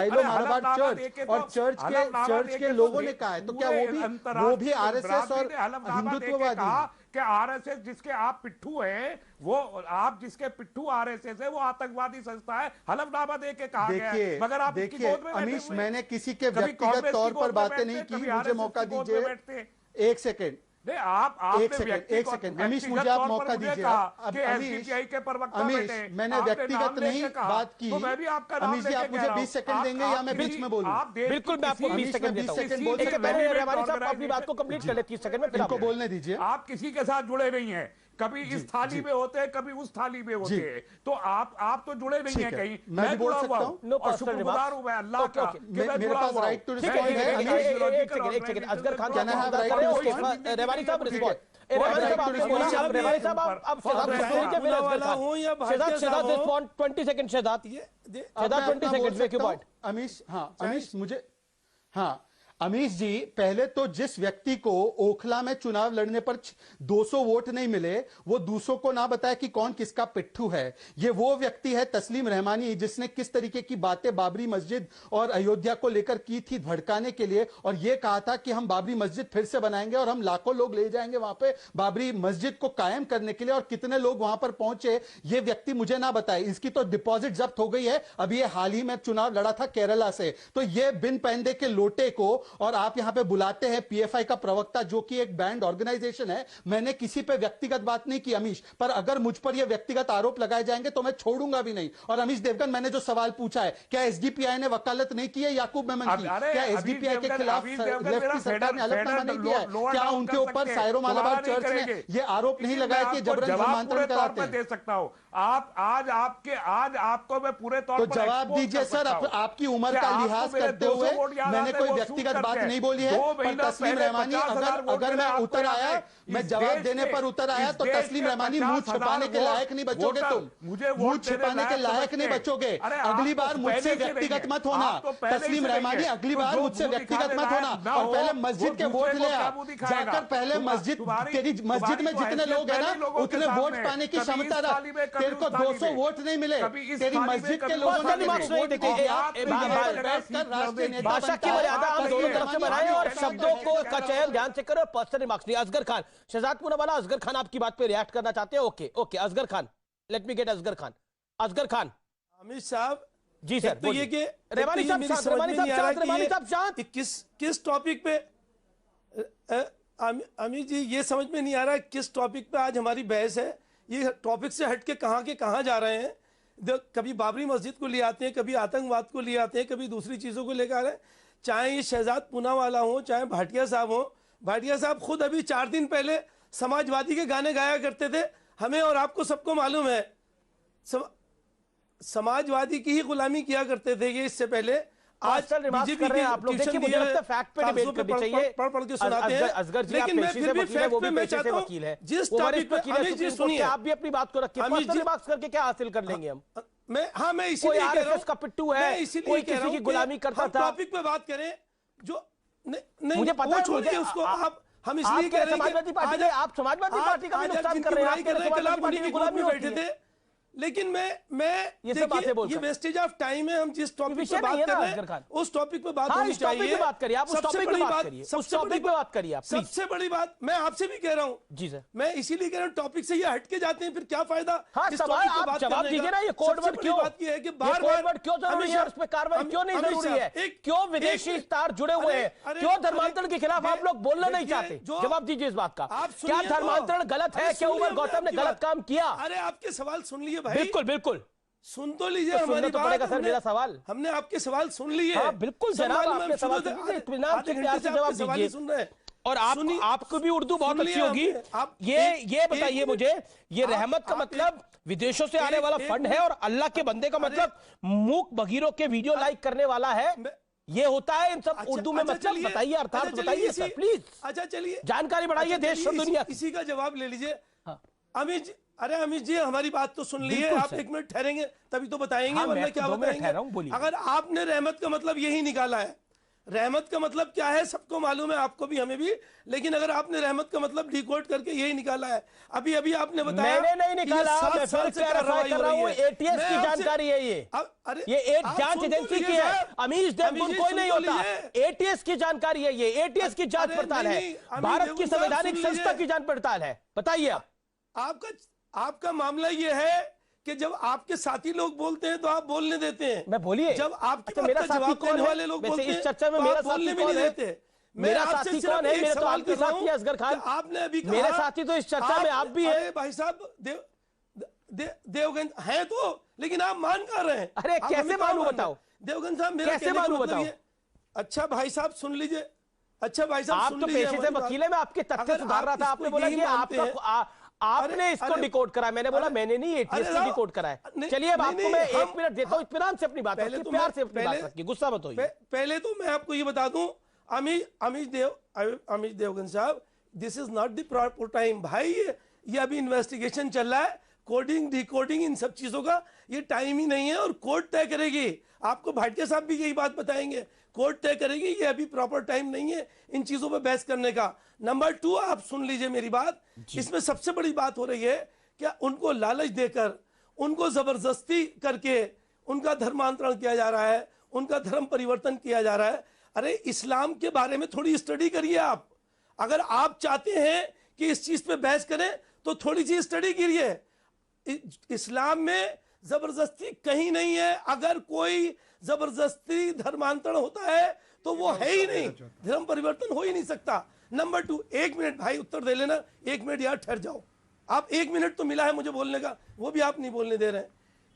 मालाबार चर्च और चर्च के लोगों ने कहा है। तो क्या वो भी आरएसएस और हिंदुत्ववादी कि आरएसएस जिसके आप पिट्ठू हैं, वो आप जिसके पिट्ठू आरएसएस है वो आतंकवादी संस्था है, हलफनामा दे के कहा गया है। मगर आप देखिए अमीश, मैंने किसी के व्यक्तिगत तौर पर बातें नहीं की, मुझे मौका दीजिए। एक सेकेंड, एक सेकंड अमीश, मुझे आप मौका दीजिए। अमीश, मैंने व्यक्तिगत नहीं बात की। अमीश जी, आप मुझे 20 सेकंड देंगे या मैं बीच में बोलूं? बिल्कुल, मैं आपको 20 सेकंड देता हूं। अपनी बात को कंप्लीट कर ले 30 सेकंड में, फिर इनको बोलने दीजिए। आप किसी के साथ जुड़े नहीं हैं, कभी इस थाली में होते हैं, कभी उस थाली में होते हैं, तो आप तो जुड़े नहीं हैं कहीं। मैं बोल सकता हूं, शुक्रगुजार हूं मैं अल्लाह का कि मैं मेरे पास राइट टू रिस्पॉन्ड है। एक second Asgar Khan, can I have right to respond? Rewani sahab respond. Rewani sahab आप Shehzad respond 20 second. Shehzad 20 second में क्यों पॉइंट? अमीश, हाँ अमीश, मुझे, हाँ अमीश जी, पहले तो जिस व्यक्ति को ओखला में चुनाव लड़ने पर 200 वोट नहीं मिले, वो दूसरों को ना बताया कि कौन किसका पिट्ठू है। ये वो व्यक्ति है तस्लीम रहमानी, जिसने किस तरीके की बातें बाबरी मस्जिद और अयोध्या को लेकर की थी भड़काने के लिए, और ये कहा था कि हम बाबरी मस्जिद फिर से बनाएंगे और हम लाखों लोग ले जाएंगे वहां पे बाबरी मस्जिद को कायम करने के लिए। और कितने लोग वहां पर पहुंचे ये व्यक्ति मुझे ना बताए। इसकी तो डिपॉजिट जब्त हो गई है, अभी ये हाल ही में चुनाव लड़ा था केरला से। तो ये बिन पैंदे के लोटे को और आप यहां पे बुलाते हैं पीएफआई का प्रवक्ता, जो कि एक बैंड ऑर्गेनाइजेशन है। मैंने किसी पे व्यक्तिगत बात नहीं की अमीश, पर अगर मुझ पर ये व्यक्तिगत आरोप लगाए जाएंगे तो मैं छोड़ूंगा भी नहीं। और अमीश देवगन, मैंने जो सवाल पूछा है, क्या एसडीपीआई ने वकालत नहीं की है याकूब मेमन की? क्या एसडीपीआई के खिलाफ लेफ्ट की सरकार ने हलफनामा नहीं किया है? क्या उनके ऊपर सायरो मालाबार चर्च ने ये आरोप नहीं लगाया कि जबरन धर्मांतरण कराते हैं? दे सकता हूं आप आज आपको मैं पूरे तौर पर जवाब दीजिए सर। आपकी उम्र का लिहाज करते हुए मैंने कोई व्यक्तिगत गलत बात नहीं बोली है, पर तस्लीम रहमानी अगर मैं उतर आया, मैं जवाब देने पर उतर आया तो तस्लीम रहमानी मुंह छिपाने के लायक नहीं बचोगे तुम, मुंह छिपाने के लायक नहीं बचोगे। अगली बार मुझसे व्यक्तिगत मत होना तस्लीम रहमानी, अगली बार मुझसे व्यक्तिगत मत होना, और पहले मस्जिद के वोट ले आ, जाकर पहले मस्जिद, तेरी मस्जिद में जितने लोग हैं ना उतने वोट पाने की क्षमता रख। तेरे को 200 वोट नहीं मिले, तेरी मस्जिद के लोगों ने भाषा की मर्यादा हम दोनों तरफ से बनाएं और शब्दों का चयन ध्यान से करो, पर्सनल रिमार्क्स नहीं। असगर खान, शहजाद पूनावाला, असगर खान आपकी बात पे रिएक्ट करना चाहते हैं? Okay okay, Asgar Khan, let me get Asgar Khan. Asgar Khan. Amit साहब जी सर, तो ये कि रेवानी साहब शांत, किस टॉपिक पे अमित जी ये समझ में नहीं आ रहा किस टॉपिक पे आज हमारी बहस है। ये टॉपिक से हट के कहाँ जा रहे हैं। कभी बाबरी मस्जिद को ले आते हैं, कभी आतंकवाद को ले आते हैं, कभी दूसरी चीज़ों को लेकर आ रहे हैं। चाहे ये शहजाद पूनावाला हो, चाहे भाटिया साहब हो। भाटिया साहब खुद अभी 4 दिन पहले समाजवादी के गाने गाया करते थे, हमें और आपको सबको मालूम है। समाजवादी की ही गुलामी किया करते थे ये इससे पहले। आज बीजेपी के आप लोग देखिए, मुझे लगता है फैक्ट पे डिबेट करनी चाहिए, पढ़ के सुनाते हैं। असगर जी लेकिन मैं फिर भी फैक्ट पे मैं चाहता हूं जिस टॉपिक पे अमित जी सुनिए, आप भी अपनी बात को रखिए, पर्सनल रिमार्क्स करके क्या हासिल कर लेंगे हम। मैं इसीलिए कह रहा हूं का पिट्टू है, कोई किसी की गुलामी करता था। टॉपिक पे बात करें जो नहीं मुझे पता है उसको आप, हम इसलिए कह रहे हैं समाजवादी पार्टी, आप समाजवादी पार्टी का भी नुकसान कर रहे हैं, समाजवादी पार्टी की गुलामी बैठे थे। लेकिन मैं ये वेस्टेज ऑफ टाइम है। हम जिस टॉपिक पे बात कर रहे हैं उस टॉपिक पे बात होनी चाहिए। बात करिए आप, सबसे बड़ी बात करिए आप, सबसे बड़ी बात मैं आपसे भी कह रहा हूँ जी सर। मैं इसीलिए कह रहा हूँ टॉपिक से ये हटके जाते हैं, फिर क्या फायदा। आप जवाब दीजिए ना, ये कोड वर्ड क्यों, बात ये है कि बार-बार क्यों जरूरी है, उस पर कार्रवाई क्यों नहीं जरूरी है, क्यों विदेशी तार जुड़े हुए हैं, क्यों धर्मांतरण के खिलाफ आप लोग बोलना नहीं चाहते? जवाब दीजिए इस बात का। क्या धर्मांतरण गलत है? क्या उमर गौतम ने गलत काम किया? अरे आपके सवाल सुन लिए भाई, बिल्कुल बिल्कुल सुन तो लीजिए हमारी तो बात। सर मेरा सवाल, हमने आपके सवाल सुन लिए। हाँ, बिल्कुल जनाब, आपके सवाल इत्मीनान से प्यार से जवाब दीजिए। सुन रहे हैं और आपको भी उर्दू बहुत अच्छी होगी। ये बताइए मुझे, ये रहमत का मतलब विदेशों से आने वाला फंड है और अल्लाह के बंदे का मतलब मूक बगीरों के वीडियो लाइक करने वाला है, ये होता है इन सब उर्दू में? मतलब बताइए, अर्थात बताइए सर प्लीज। अच्छा चलिए, जानकारी बढ़ाइए देश और दुनिया। इसी का जवाब ले लीजिए अमित। अरे अमित जी हमारी बात तो सुन लीजिए, आप 1 मिनट ठहरेंगे तभी तो बताएंगे, वरना क्या बताएंगे। अगर आपने रहमत का मतलब यही निकाला है, रहमत का मतलब क्या है सबको मालूम है, आपको भी हमें भी, लेकिन अगर आपने रहमत का मतलब डिकोड करके यही निकाला है, अभी आपने बताया। मैंने नहीं निकाला, मैं फिर क्लैरिफाई कर रहा हूं, एटीएस की जानकारी है ये एक जांच एजेंसी की है, अमीश देवगन कोई नहीं होता, एटीएस की जानकारी है ये, एटीएस की जांच पड़ताल है, भारत की संवैधानिक संस्था की जांच पड़ताल है। बताइए आपका मामला ये है कि जब आपके साथी लोग बोलते हैं तो आप बोलने देते हैं। मैं बोलिए, जब आपके मेरा जवाब देने वाले लोग बोलते हैं इस चर्चा में मेरा साथी कौन है? मेरा साथी कौन है? मेरे तो आपके साथी है असगर खान। आपने अभी कहा मेरे साथी तो इस चर्चा में आप भी हैं। भाई साहब देवगन है तो, लेकिन आप मान कर रहे हैं। अरे कैसे मानूं बताओ देवगन साहब, कैसे मानूं बताओ? अच्छा भाई साहब सुन लीजिए, अच्छा भाई साहब आप तो पेशे से वकील है, मैं आपके तथ्य सुधार रहा था। आपने बोला कि आपने इसको डिकोड करा, मैंने बोला मैंने नहीं, एटीएस ने डिकोड करा है। चलिए अब आपको मैं 1 मिनट देता हूं, इत्मीनान से अपनी बात रखिए, प्यार से अपनी बात रखिए, गुस्सा मत होइए। पहले तो मैं आपको ये बता दूं अमित देवगन साहब, this is not the proper time भाई। ये अभी इन्वेस्टिगेशन चल रहा है, कोडिंग डिकोडिंग इन सब चीजों का ये टाइम ही नहीं है, और कोर्ट तय करेगी। आपको भाटिया साहब भी यही बात बताएंगे, कोर्ट तय करेगी, ये अभी प्रॉपर टाइम नहीं है इन चीजों पे बहस करने का। नंबर 2, आप सुन लीजिए मेरी बात, इसमें सबसे बड़ी बात हो रही है कि उनको लालच देकर, उनको जबरदस्ती करके उनका धर्मांतरण किया जा रहा है, उनका धर्म परिवर्तन किया जा रहा है। अरे इस्लाम के बारे में थोड़ी स्टडी करिए आप। अगर आप चाहते हैं कि इस चीज पे बहस करें तो थोड़ी सी स्टडी करिए। इस्लाम में जबरदस्ती कहीं नहीं है। अगर कोई जबरदस्ती धर्मांतरण होता है तो वो है ही नहीं, धर्म परिवर्तन हो ही नहीं सकता। नंबर 2, 1 मिनट भाई उत्तर दे लेना, 1 मिनट यार ठहर जाओ। आप 1 मिनट तो मिला है मुझे बोलने का, वो भी आप नहीं बोलने दे रहे हैं।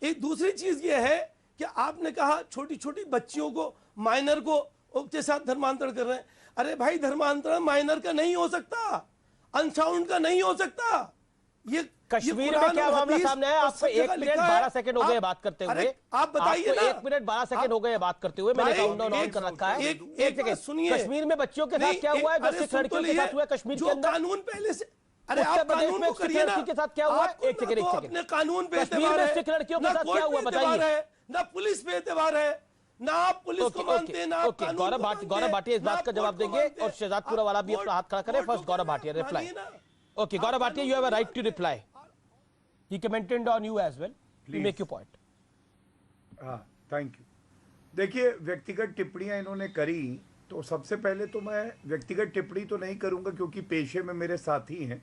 एक दूसरी चीज ये है कि आपने कहा छोटी छोटी बच्चियों को, माइनर को के साथ धर्मांतरण कर रहे हैं। अरे भाई धर्मांतरण माइनर का नहीं हो सकता, अनसाउंड का नहीं हो सकता। कश्मीर में क्या मामला सामने आया? आपको 1 मिनट 12 सेकंड हो गए बात करते हुए। आप बताइए ना। 1 मिनट 12 सेकंड हो गए बात करते हुए। मैंने काउंटडाउन ऑन कर रखा है। एक सेकंड सुनिए, कश्मीर में बच्चियों के साथ क्या हुआ है? जो सिख लड़कियों के साथ हुआ है कश्मीर के अंदर। कानून पहले से, अरे उत्तर आप प्रदेश कानून में को सिख करिए ना। लड़की के साथ क्या हुआ? एक सेकंड अपने कानून पे कश्मीर एतबार में है, सिख लड़कियों के ना साथ कोर्ट क्या हुआ पे एतबार बताइए। है, ना पुलिस पे एतबार है, ना आप पुलिस को मानते हैं, ना आप कानून को मानते हैं, गौरव भाटिया इस ना बात आप का जवाब कोर्ट को देंगे मानते और हैं। शहजाद पूरा वाला भी अपना हाथ खड़ा करे। First Gaurav Bhatia reply. Okay Gaurav Bhatia, you have a right to reply. He commented on you as well. You make your point. हाँ, थैंक यू। देखिए, व्यक्तिगत टिप्पणियां इन्होंने करी, तो सबसे पहले तो मैं व्यक्तिगत टिप्पणी तो नहीं करूंगा क्योंकि पेशे में मेरे साथी हैं,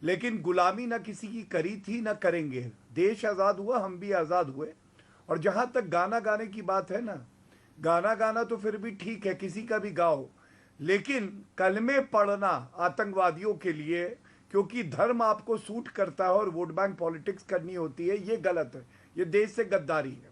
लेकिन गुलामी ना किसी की करी थी ना करेंगे। देश आज़ाद हुआ, हम भी आज़ाद हुए। और जहां तक गाना गाने की बात है ना, गाना गाना तो फिर भी ठीक है, किसी का भी गाओ, लेकिन कलमे पढ़ना आतंकवादियों के लिए, क्योंकि धर्म आपको सूट करता है और वोट बैंक पॉलिटिक्स करनी होती है, ये गलत है, ये देश से गद्दारी है।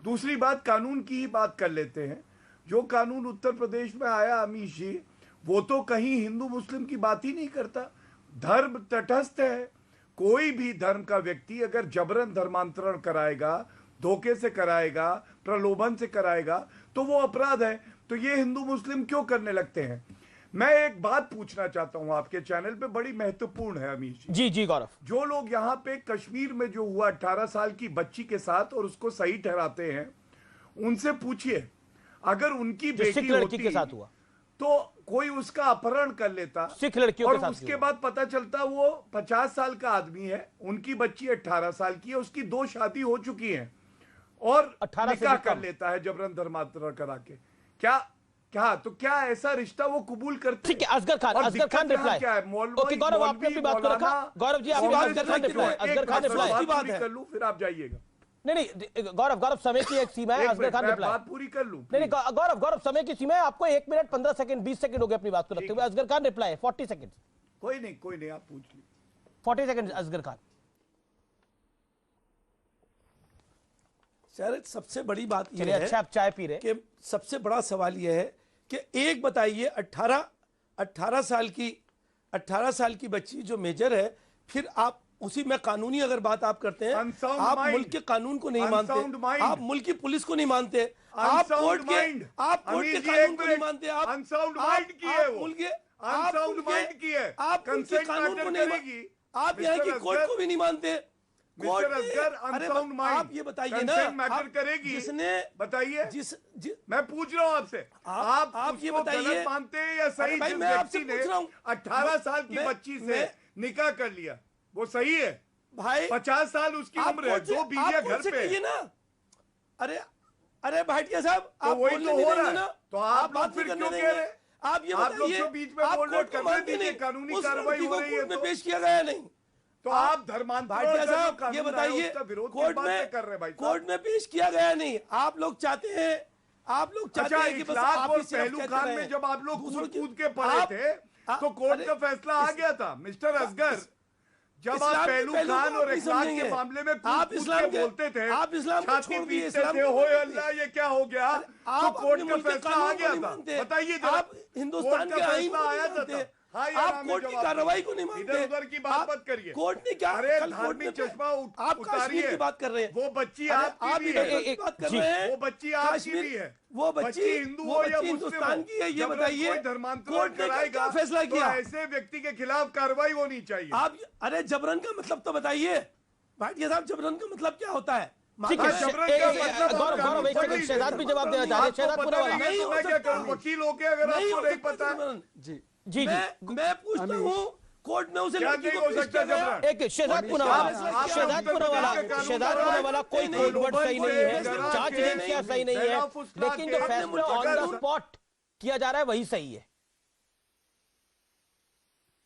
दूसरी बात, कानून की ही बात कर लेते हैं। जो कानून उत्तर प्रदेश में आया अमीश जी, वो तो कहीं हिंदू मुस्लिम की बात ही नहीं करता। धर्म तटस्थ है। कोई भी धर्म का व्यक्ति अगर जबरन धर्मांतरण कराएगा, धोखे से कराएगा, प्रलोभन से कराएगा, तो वो अपराध है। तो ये हिंदू मुस्लिम क्यों करने लगते हैं? मैं एक बात पूछना चाहता हूं, आपके चैनल पे बड़ी महत्वपूर्ण है अमीश जी। जी गौरव, जो लोग यहाँ पे कश्मीर में जो हुआ 18 साल की बच्ची के साथ और उसको सही ठहराते हैं, उनसे पूछिए अगर उनकी बेटी होती के साथ हुआ तो कोई उसका अपहरण कर लेता, सिख लड़कियों और के साथ उसके बाद पता चलता वो 50 साल का आदमी है, उनकी बच्ची 18 साल की है, उसकी 2 शादी हो चुकी है, और 18 निकाह कर लेता है जबरन धर्मांतरण करा के। क्या ऐसा रिश्ता वो कबूल करते? ठीक है, असगर खान रिप्लाई। क्या है? ओके गौरव, आपने अपनी बात को रखा। गौरव जी आपकी बात कर रिप्लाई। असगर खान रिप्लाई कर लूं, फिर आप जाइएगा। नहीं गौरव, समय की एक सीमा है। असगर खान रिप्लाई। बात पूरी कर लूं। नहीं गौरव, समय की सीमा है। आपको 1 मिनट 15 सेकंड 20 सेकंड हो गए अपनी बात को रखते हुए। Asgar Khan reply 40 second. कोई नहीं, आप पूछ लीजिए। 40 सेकंड असगर खान। सर सबसे बड़ी बात यह है, अच्छा आप चाय पी रहे, कि सबसे बड़ा सवाल यह है कि एक बताइए 18 साल की बच्ची जो मेजर है, फिर आप उसी में कानूनी अगर बात आप करते हैं, आप मुल्क के कानून को नहीं मानते, आप मुल्क की पुलिस को नहीं मानते, आप कोर्ट के कानून को नहीं मानते, आप मुल्क के आप यहाँ की कोर्ट को भी नहीं मानते। आप ये बताइए ना, मैटर करेगी जिसने बताइए, मैं पूछ रहा हूँ आपसे, आप ये बताइए मानते हैं या सही? जिस व्यक्ति ने 18 साल की बच्ची से निकाह कर लिया, वो सही है भाई? 50 साल उसकी उम्र है, 2 बीवियां घर पे है ना। अरे भाटिया साहब, आप वही तो हो रहा है, तो आप बात फिर क्यों कह रहे हैं? आप ये बताइए, लोग बीच में बोल रहे, करने दीजिए, कानूनी कार्रवाई हो रही है, तो पेश किया गया नहीं, तो आप धर्मांतरण साहब ये बताइए, कोर्ट में पेश किया गया नहीं। आप लोग चाहते हैं कि बस आप पहलू खान में जब आप लोग कूद के पड़े थे तो कोर्ट का फैसला आ गया था मिस्टर असगर। जब आप पहलू खान और इस्लाम के मामले में आप इस्लाम के बोलते थे, आप इस्लाम को छोड़ दिए, थे हो अल्लाह ये क्या हो गया, तो कोर्ट का फैसला आ गया था। बताइए, आप हिंदुस्तान के आईन को नहीं मानते, आप कोर्ट की कार्रवाई को नहीं मानते। इधर-उधर की बात मत करिए। कोर्ट ने क्या, अरे धार्मिक चश्मा आप कश्मीर की बात कर रहे हैं, वो बच्ची आपकी भी है, बात कर रहे हैं, वो बच्ची आपकी भी है, वो बच्ची हिंदू हो या हिंदुस्तान की है, ये बताइए कोर्ट ने क्या फैसला किया? ऐसे व्यक्ति के खिलाफ कार्रवाई होनी चाहिए। आप अरे जबरन का मतलब तो बताइए भाटिया साहब, जबरन का मतलब क्या होता है? गौरव एक सेकंड, शहजाद भी जवाब देना चाह रहे हैं। शहजाद पूरा वाला नहीं हो सकता, वकील होके अगर आपको नहीं पता। जी मैं पूछता हूँ, कोर्ट में उसे लड़की को पेश किया गया। एक शहजाद पूनावाला कोई कोर्ट सही नहीं है, जांच एजेंसियां सही नहीं है, लेकिन जो फैसला ऑन द स्पॉट किया जा रहा है वही सही है।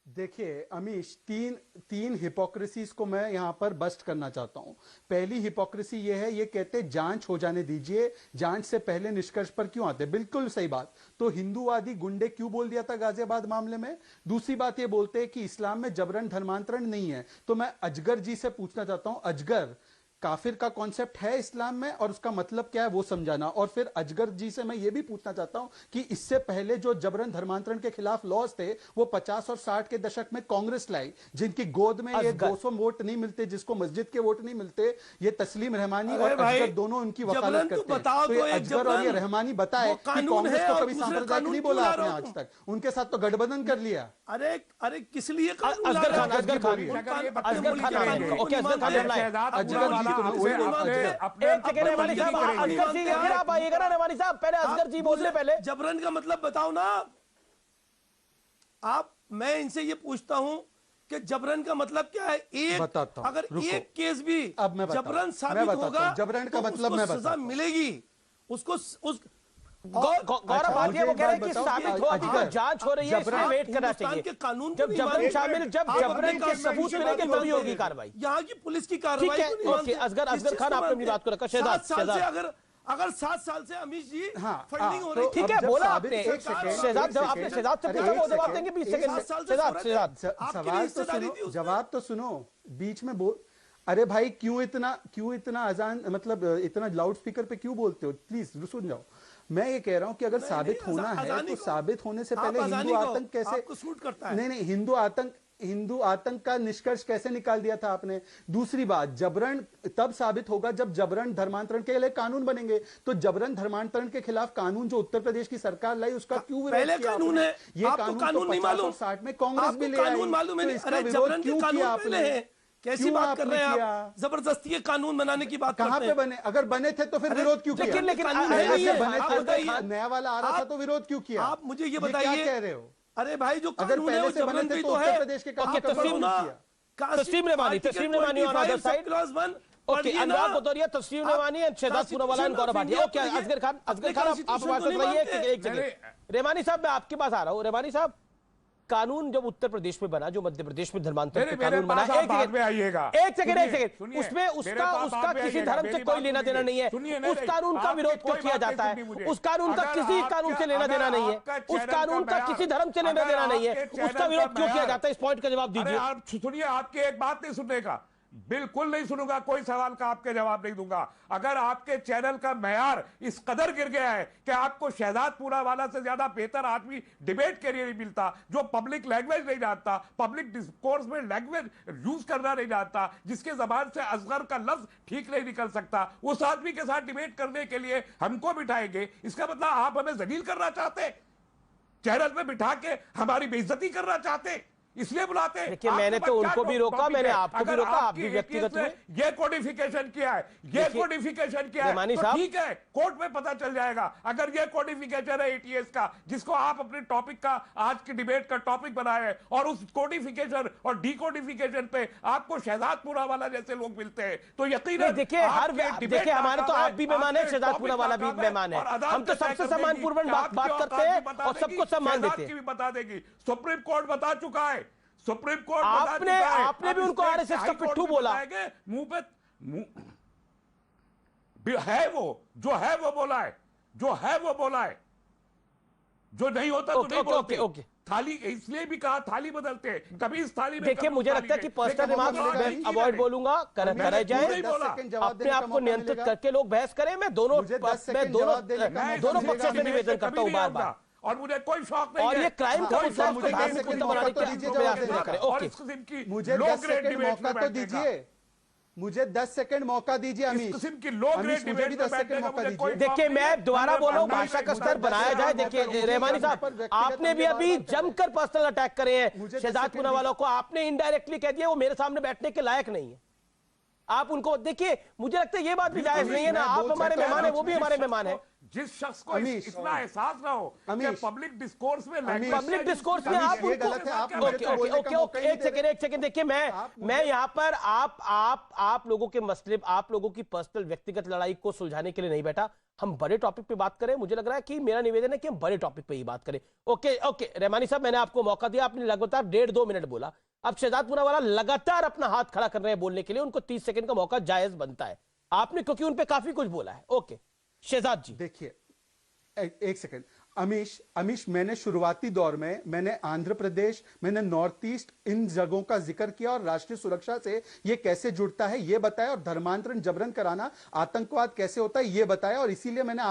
देखिए अमीश, तीन हिपोक्रेसीज को मैं यहां पर बस्ट करना चाहता हूं। पहली हिपोक्रेसी ये है, ये कहते जांच हो जाने दीजिए, जांच से पहले निष्कर्ष पर क्यों आते? बिल्कुल सही बात। तो हिंदूवादी गुंडे क्यों बोल दिया था गाजियाबाद मामले में? दूसरी बात ये बोलते हैं कि इस्लाम में जबरन धर्मांतरण नहीं है। तो मैं अजगर जी से पूछना चाहता हूं, अजगर काफिर का कॉन्सेप्ट है इस्लाम में और उसका मतलब क्या है वो समझाना। और फिर अजगर जी से मैं ये भी पूछना चाहता हूं कि इससे पहले जो जबरन धर्मांतरण के खिलाफ लॉज थे वो 50 और 60 के दशक में कांग्रेस लाई, जिनकी गोद में ये 200 वोट नहीं मिलते, जिसको मस्जिद के वोट नहीं मिलते, ये तस्लीम रहमानी और अजगर दोनों उनकी वकालत करते हैं। तो ये अजगर और ये रहमानी बताए कि कांग्रेस को कभी सांप्रदायिक नहीं बोला आपने आज तक, उनके साथ तो गठबंधन कर लिया। अरे किस लिए अजगर खान आप आइएगा ना रेवानी साहब, पहले असगर जी बोलने पहले। जबरन का मतलब बताओ ना आप। मैं इनसे ये पूछता हूं कि जबरन का मतलब क्या है। एक अगर एक केस भी अब मैं जबरन साबित होगा, जबरन का मतलब मैं सजा मिलेगी उसको। गौरव भाटिया वो कह रहे हैं कि साबित हो, अभी जांच हो रही है, इसमें वेट करना चाहिए। के कानून जब जबरन शामिल, जब जबरन के सबूत मिलेंगे तभी होगी कार्रवाई। यहाँ की पुलिस की कार्रवाई। असगर खान आपने अपनी बात को रखा। शहजाद अगर 7 साल से अमीश जी फंडिंग हो रही, ठीक है बोला आपने। शहजाद आपने शहजाद से पूछा, वो जवाब देंगे 20 सेकंड। शहजाद सवाल तो सुनो, जवाब तो सुनो, बीच में बोल। अरे भाई क्यों इतना अजान, मतलब इतना लाउड स्पीकर पे क्यों बोलते हो? प्लीज सुन जाओ। मैं ये कह रहा हूं कि अगर साबित होना है तो साबित होने से पहले हिंदू आतंक कैसे सूट करता है? नहीं, हिंदू आतंक का निष्कर्ष कैसे निकाल दिया था आपने? दूसरी बात, जबरन तब साबित होगा जब जबरन धर्मांतरण के लिए कानून बनेंगे। तो जबरन धर्मांतरण के खिलाफ कानून जो उत्तर प्रदेश की सरकार लाई, उसका क्यों विरोध पहले किया कानून है? ये कानून नहीं मालूम? 60 में कांग्रेस भी ले आई, कानून मालूम है? इसका विरोध क्यों किया आपने? कैसी बात कर रहे हैं आप? जबरदस्ती के कानून बनाने की बात कहां पे बने? अगर बने थे तो फिर विरोध क्यों किया? लेकिन नया वाला आ रहा था तो विरोध क्यों किया? आप मुझे ये बताइए, क्या कह रहे हो? अरे भाई जो अगर पहले से बने थे तो उत्तर प्रदेश के Taslim Rewani on other side clause 1। Okay, Anurag Bhadauria, Taslim Rewani and Shehzad Poonawalla and Gaurav Bhatia. Okay, Asgar Khan आप बात कर रही है। एक सेकंड रेवानी साहब, मैं आपके पास आ रहा हूं। रेवानी साहब, कानून जब उत्तर प्रदेश में बना, जो मध्य प्रदेश में धर्मांतरण का कानून बना, एक सेकंड, उसमें उसका किसी धर्म से कोई लेना देना नहीं है। उस कानून का विरोध क्यों किया जाता है? उस कानून का किसी कानून से लेना देना नहीं है। उस कानून का किसी धर्म से लेना देना नहीं है। उसका विरोध क्यों किया जाता है? इस पॉइंट का जवाब दीजिए। सुनिए, आपकी एक बात नहीं सुनने का, बिल्कुल नहीं सुनूंगा, कोई सवाल का आपके जवाब नहीं दूंगा। अगर आपके चैनल का मैयार इस कदर गिर गया है कि आपको शहजाद पूनावाला से ज्यादा बेहतर आदमी डिबेट के लिए नहीं मिलता, जो पब्लिक लैंग्वेज नहीं जानता, पब्लिक डिस्कोर्स में लैंग्वेज यूज करना नहीं जानता, जिसके जबान से असगर का लफ्ज ठीक नहीं निकल सकता, उस आदमी के साथ डिबेट करने के लिए हमको बिठाएंगे, इसका मतलब आप हमें जलील करना चाहते, चैनल में बिठा के हमारी बेइज्जती करना चाहते, इसलिए बुलाते। देखिए, मैंने तो उनको भी रोका, मैंने आपको भी रोका, आप भी व्यक्तिगत में ये कोडिफिकेशन किया है, ये कोडिफिकेशन किया है, तो ठीक है, कोर्ट में पता चल जाएगा। अगर ये कोडिफिकेशन है एटीएस का, जिसको आप अपने टॉपिक का, आज की डिबेट का टॉपिक बनाए हैं, और उस कोडिफिकेशन और डीकोडिफिकेशन पे आपको शहजाद पूनावाला जैसे लोग मिलते हैं, तो यकीनन देखिए, हमारे तो आप भी मेहमान है, शहजाद पूनावाला भी मेहमान है। हम तो सबसे सम्मानपूर्ण बात करते हैं और सबको सम्मान देते हैं। बता देगी, सुप्रीम कोर्ट बता चुका है, सुप्रीम कोर्ट आपने भी उनको आरएसएस का पिट्ठू बोला। मुंह पे है वो, जो है वो बोला है, जो है वो बोला है, जो नहीं होता तो नहीं बोलते। ओके, थाली इसलिए भी कहा थाली बदलते हैं, कभी इस थाली में। देखिए, मुझे लगता है कि पर्सनल रिमार्क्स अवॉइड बोलूंगा, करे जाए, अपने आप को नियंत्रित करके लोग बहस करें। मैं दोनों पक्ष से निवेदन करता हूं बार बार, और मुझे कोई शौक नहीं और है। ये क्राइम का मुझे 10 सेकंड मौका तो दीजिए, मुझे 10 सेकंड मौका तो दीजिए, मुझे 10 सेकंड मौका दीजिए अमीश। देखिए, मैं दोबारा बोल रहा हूं, भाषा का स्तर बनाया जाए। देखिए रेहमानी साहब, आपने भी अभी जमकर पर्सनल अटैक करे हैं शहजाद पूनावाला को, आपने इनडायरेक्टली कह दिया वो मेरे सामने बैठने के लायक नहीं है। आप उनको देखिए, मुझे लगता है ये बात भी जायज नहीं है ना। आप हमारे मेहमान है, वो भी हमारे मेहमान है। जिस शख्स को इतना एहसास ना हो कि पब्लिक डिस्कोर्स में आप एक सेकंड देखिए, मैं यहाँ पर आप लोगों के मसले, आप लोगों की पर्सनल व्यक्तिगत लड़ाई को सुलझाने के लिए नहीं बैठा। हम बड़े टॉपिक पे बात करें। मुझे लग रहा है कि मेरा निवेदन है कि हम बड़े टॉपिक पे ही बात करें। ओके रहमानी साहब, मैंने आपको मौका दिया, आपने लगातार 1.5-2 मिनट बोला। अब शहजाद पूनावाला लगातार अपना हाथ खड़ा कर रहे हैं बोलने के लिए, उनको 30 सेकंड का मौका जायज बनता है। आपने क्योंकि उन पे काफी कुछ बोला है। ओके शहजाद जी, देखिए एक सेकंड, अमीश मैंने शुरुआती दौर में मैंने आंध्र प्रदेश, मैंने नॉर्थ ईस्ट, इन जगहों का जिक्र किया और राष्ट्रीय सुरक्षा से ये कैसे जुड़ता है ये बताया, और धर्मांतरण जबरन कराना आतंकवाद कैसे होता है ये बताया। और इसीलिए मैंने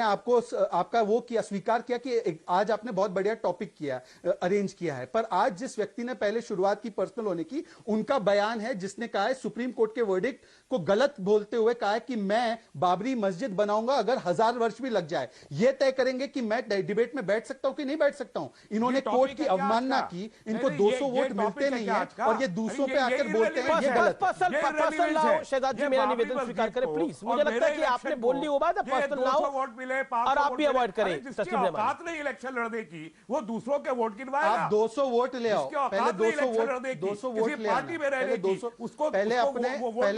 आपको आपका वो किया, स्वीकार किया कि आज आपने बहुत बढ़िया टॉपिक किया, अरेंज किया है। पर आज जिस व्यक्ति ने पहले शुरुआत की पर्सनल होने की, उनका बयान है जिसने कहा है सुप्रीम कोर्ट के वर्डिक्ट को गलत बोलते हुए कहा है कि मैं बाबरी मस्जिद बनाऊंगा अगर 1000 वर्ष भी लग जाए। यह तय करेंगे कि मैं डिबेट में बैठ सकता हूं कि नहीं बैठ सकता हूं। इन्होंने कोर्ट की अवमानना की, इनको 200 वोट मिलते नहीं है और ये दूसरों पे आकर बोलते हैं ये गलत है। शहजाद जी मेरा निवेदन स्वीकार करें प्लीज। मुझे लगता है कि आपने बोलनी हो बात पर्सनल ना हो वोट मिले और आप भी अवॉइड करें। बात नहीं इलेक्शन लड़ने की, वो दूसरों के वोट गिनवाएगा। आप 200 वोट ले आओ, पहले 200 वोट ले पार्टी में रहने की, उसको पहले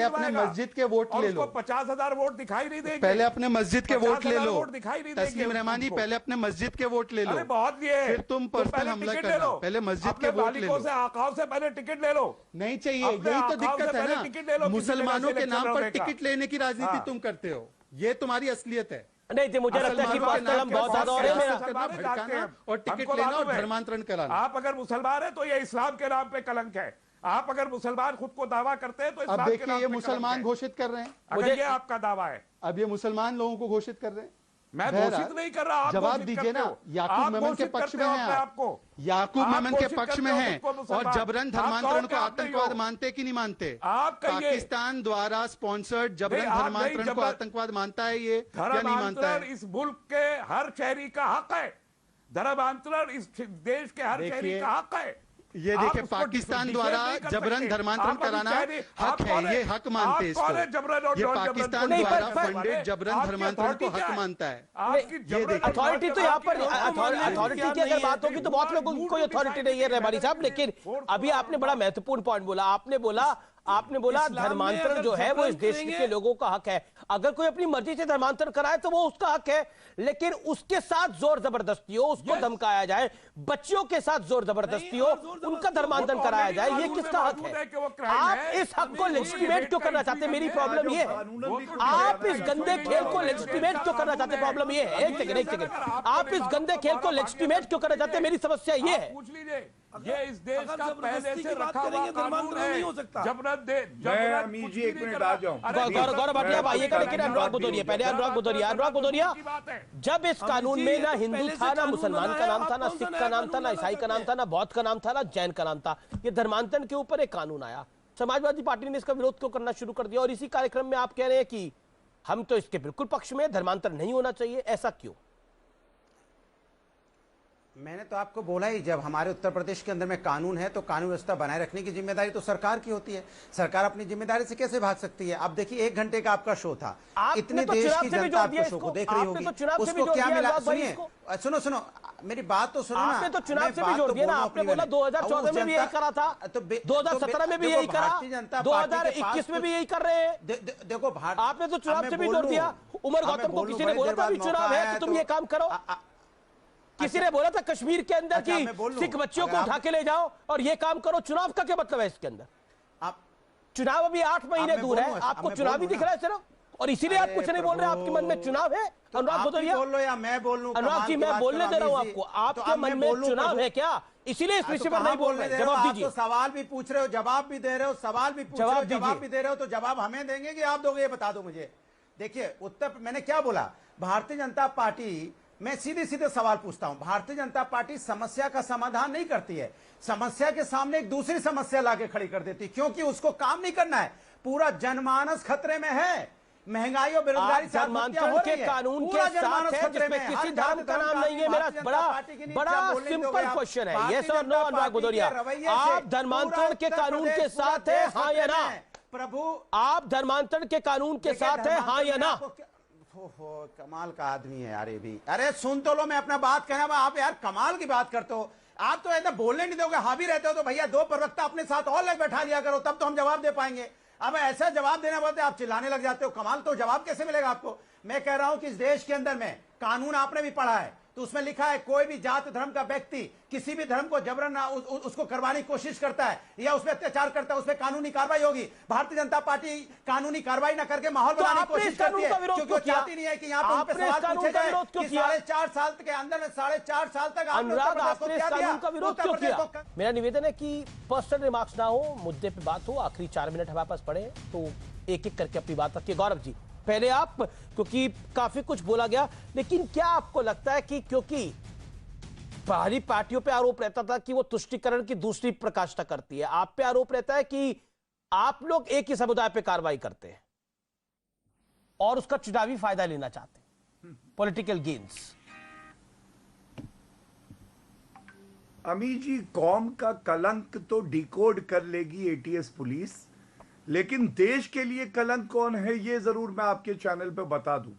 अपने मस्जिद के वोट ले लो। 50,000 वोट दिखाई नहीं देंगे। पहले अपने मस्जिद के वोट ले लो। दिखाई नहीं तस्लीम रहमानी पहले अपने मस्जिद के वोट ले लो। बहुत ये फिर तुम पर्सनल हमला करना। पहले मस्जिद के वोट ले लो। आकाओं से पहले टिकट ले लो। नहीं चाहिए, यही तो दिक्कत है ना। मुसलमानों के नाम पर टिकट लेने की राजनीति तुम करते हो, ये तुम्हारी असलियत है। नहीं तो मुझे लगता है कि पर्सनल हम बहुत ज्यादा हो रहे हैं और टिकट लेना और धर्मांतरण कराना। आप अगर मुसलमान है तो ये इस्लाम के नाम पे कलंक है। आप अगर मुसलमान खुद को दावा करते हैं तो अब देखिए ये मुसलमान घोषित कर रहे हैं। मुझे ये आपका दावा है। अब ये मुसलमान लोगों को घोषित कर रहे हैं। मैं घोषित नहीं कर रहा, आप जवाब दीजिए ना। याकूब मेमन के पक्ष में हैं आपको, याकूब मेमन के पक्ष में हैं और जबरन धर्मांतरण को आतंकवाद मानते कि नहीं मानते? पाकिस्तान द्वारा स्पॉन्सर्ड जबरन धर्मांतरण को आतंकवाद मानता है ये या नहीं मानता है? इस मुल्क के हर शहरी का हक है। धर्मांतरण इस देश के हर शहरी का हक है। ये देखिए पाकिस्तान द्वारा जबरन धर्मांतरण कराना हक है, ये हक मानते हैं इसको। ये पाकिस्तान द्वारा फंडेड जबरन धर्मांतरण को हक मानता है। अथॉरिटी तो यहाँ पर अथॉरिटी की अगर बात होगी तो बहुत लोगों की कोई अथॉरिटी नहीं है रहमानी साहब। लेकिन अभी आपने बड़ा महत्वपूर्ण पॉइंट बोला। आपने बोला धर्मांतरण जो है वो इस देश के लोगों का हक है। अगर कोई अपनी मर्जी से धर्मांतरण कराए तो वो उसका हक है, लेकिन उसके साथ जोर जबरदस्ती हो, उसको धमकाया जाए, बच्चियों के साथ जोर जबरदस्ती हो, उनका धर्मांतरण कराया जाए, ये किसका हक है? आप इस हक को लेजिटिमेट क्यों करना चाहते हैं? मेरी प्रॉब्लम ये है, आप इस गंदे खेल को लेजिटिमेट क्यों करना चाहते हैं? प्रॉब्लम ये है, एक सेकंड, आप इस गंदे खेल को लेजिटिमेट क्यों करना चाहते हैं? मेरी समस्या ये है। पूछ लीजिए, ये इस देश का पहले से रखा हुआ कानून नहीं हो सकता। गौरव भाटिया आइएगा, लेकिन अनुराग भदौरिया पहले। अनुराग भदौरिया, जब इस कानून में ना हिंदू था, ना मुसलमान का नाम था, ना सिख का नाम था, ना ईसाई का नाम था, ना बौद्ध का नाम था, ना जैन का नाम था, ये धर्मांतरण के ऊपर एक कानून आया, समाजवादी पार्टी ने इसका विरोध क्यों करना शुरू कर दिया? और इसी कार्यक्रम में आप कह रहे हैं कि हम तो इसके बिल्कुल पक्ष में, धर्मांतरण नहीं होना चाहिए, ऐसा क्यों? मैंने तो आपको बोला ही, जब हमारे उत्तर प्रदेश के अंदर में कानून है तो कानून व्यवस्था बनाए रखने की जिम्मेदारी तो सरकार की होती है। सरकार अपनी जिम्मेदारी से कैसे भाग सकती है? आप देखिए 1 घंटे का आपका शो था, इतने देश की जनता आपके शो को देख रही होगी, उसको क्या मिला? सुनिए, सुनो मेरी बात तो सुनो ना। आपने तो चुनाव से भी जोड़ दिया ना। आपने बोला 2014 में भी यही करा था, 2017 में भी यही करा, 2021 में भी यही कर रहे हैं। देखो आपने तो चुनाव से भी जोड़ दिया। उमर गौतम को किसी ने बोला था चुनाव है तो तुम ये काम करो। किसी ने बोला था कश्मीर के अंदर की सिख बच्चियों को उठा के ले जाओ और ये काम करो। चुनाव का क्या मतलब है इसके अंदर? चुनाव अभी 8 महीने दूर है, आपको चुनाव ही दिख रहा है सिर्फ, और इसीलिए आप कुछ नहीं बोल रहे। आपके मन में चुनाव है? अनुराग भदौरिया बोल लो या मैं बोल लूं? अनुराग जी मैं बोलने दे रहा हूं आपको। आपके मन में चुनाव है क्या? इसीलिए इस विषय पर नहीं बोल रहे। जवाब दीजिए। सवाल भी पूछ रहे हो, जवाब भी दे रहे हो, सवाल भी पूछ रहे हो, जवाब भी दे रहे हो, तो जवाब हमें देंगे कि आप दोगे? ये बता दो मुझे। देखिए मैंने क्या बोला, भारतीय जनता पार्टी, मैं सीधे सीधे सवाल पूछता हूं, भारतीय जनता पार्टी समस्या का समाधान नहीं करती है, समस्या के सामने एक दूसरी समस्या लाके खड़ी कर देती है, क्योंकि उसको काम नहीं करना है। पूरा जनमानस खतरे में है, महंगाई और बेरोजगारी के कानून के साथ है, जिसमें किसी धर्म का नाम नहीं है। मेरा बड़ा सिंपल क्वेश्चन है, यस और नो। अनुराग भदौरिया, आप धर्मांतरण के कानून के साथ है, हाँ या ना? प्रभु, आप धर्मांतरण के कानून के साथ है, हाँ या ना? कमाल का आदमी है यार ये भी। अरे सुन तो लो, मैं अपना बात कहना, आप यार कमाल की बात करते हो। आप तो ऐसा बोलने नहीं दोगे, हावी रहते हो तो भैया 2 प्रवक्ता अपने साथ और लग बैठा लिया करो, तब तो हम जवाब दे पाएंगे। अब ऐसा जवाब देना बोलते आप चिल्लाने लग जाते हो, कमाल। तो जवाब कैसे मिलेगा आपको? मैं कह रहा हूं कि इस देश के अंदर में कानून आपने भी पढ़ा है, तो उसमें लिखा है कोई भी जात धर्म का व्यक्ति किसी भी धर्म को जबरन उसको करवाने की कोशिश करता है या उस पर अत्याचार करता है, उस पर कानूनी कार्रवाई होगी। भारतीय जनता पार्टी कानूनी कार्रवाई न करके माहौल बनाने की कोशिश करती है, क्योंकि वो चाहती नहीं है कि यहाँ पे उन पे सवाल पूछे जाए कि 4.5 साल के अंदर 4.5 साल तक अनुराग, आपने इस कानून का विरोध क्यों किया? मेरा निवेदन है कि पर्सनल रिमार्क्स ना हो, मुद्दे पे बात हो। आखिरी 4 मिनट हमारे पास पड़े, तो एक एक करके अपनी बात रखिए। गौरव जी पहले आप, क्योंकि काफी कुछ बोला गया, लेकिन क्या आपको लगता है कि क्योंकि बाहरी पार्टियों पे आरोप रहता था कि वो तुष्टीकरण की दूसरी प्रकाष्ठा करती है, आप पे आरोप रहता है कि आप लोग एक ही समुदाय पे कार्रवाई करते हैं और उसका चुनावी फायदा लेना चाहते हैं, पॉलिटिकल गेन्स? अमीर जी, कौम का कलंक तो डिकोड कर लेगी एटीएस पुलिस, लेकिन देश के लिए कलंक कौन है ये जरूर मैं आपके चैनल पे बता दूं।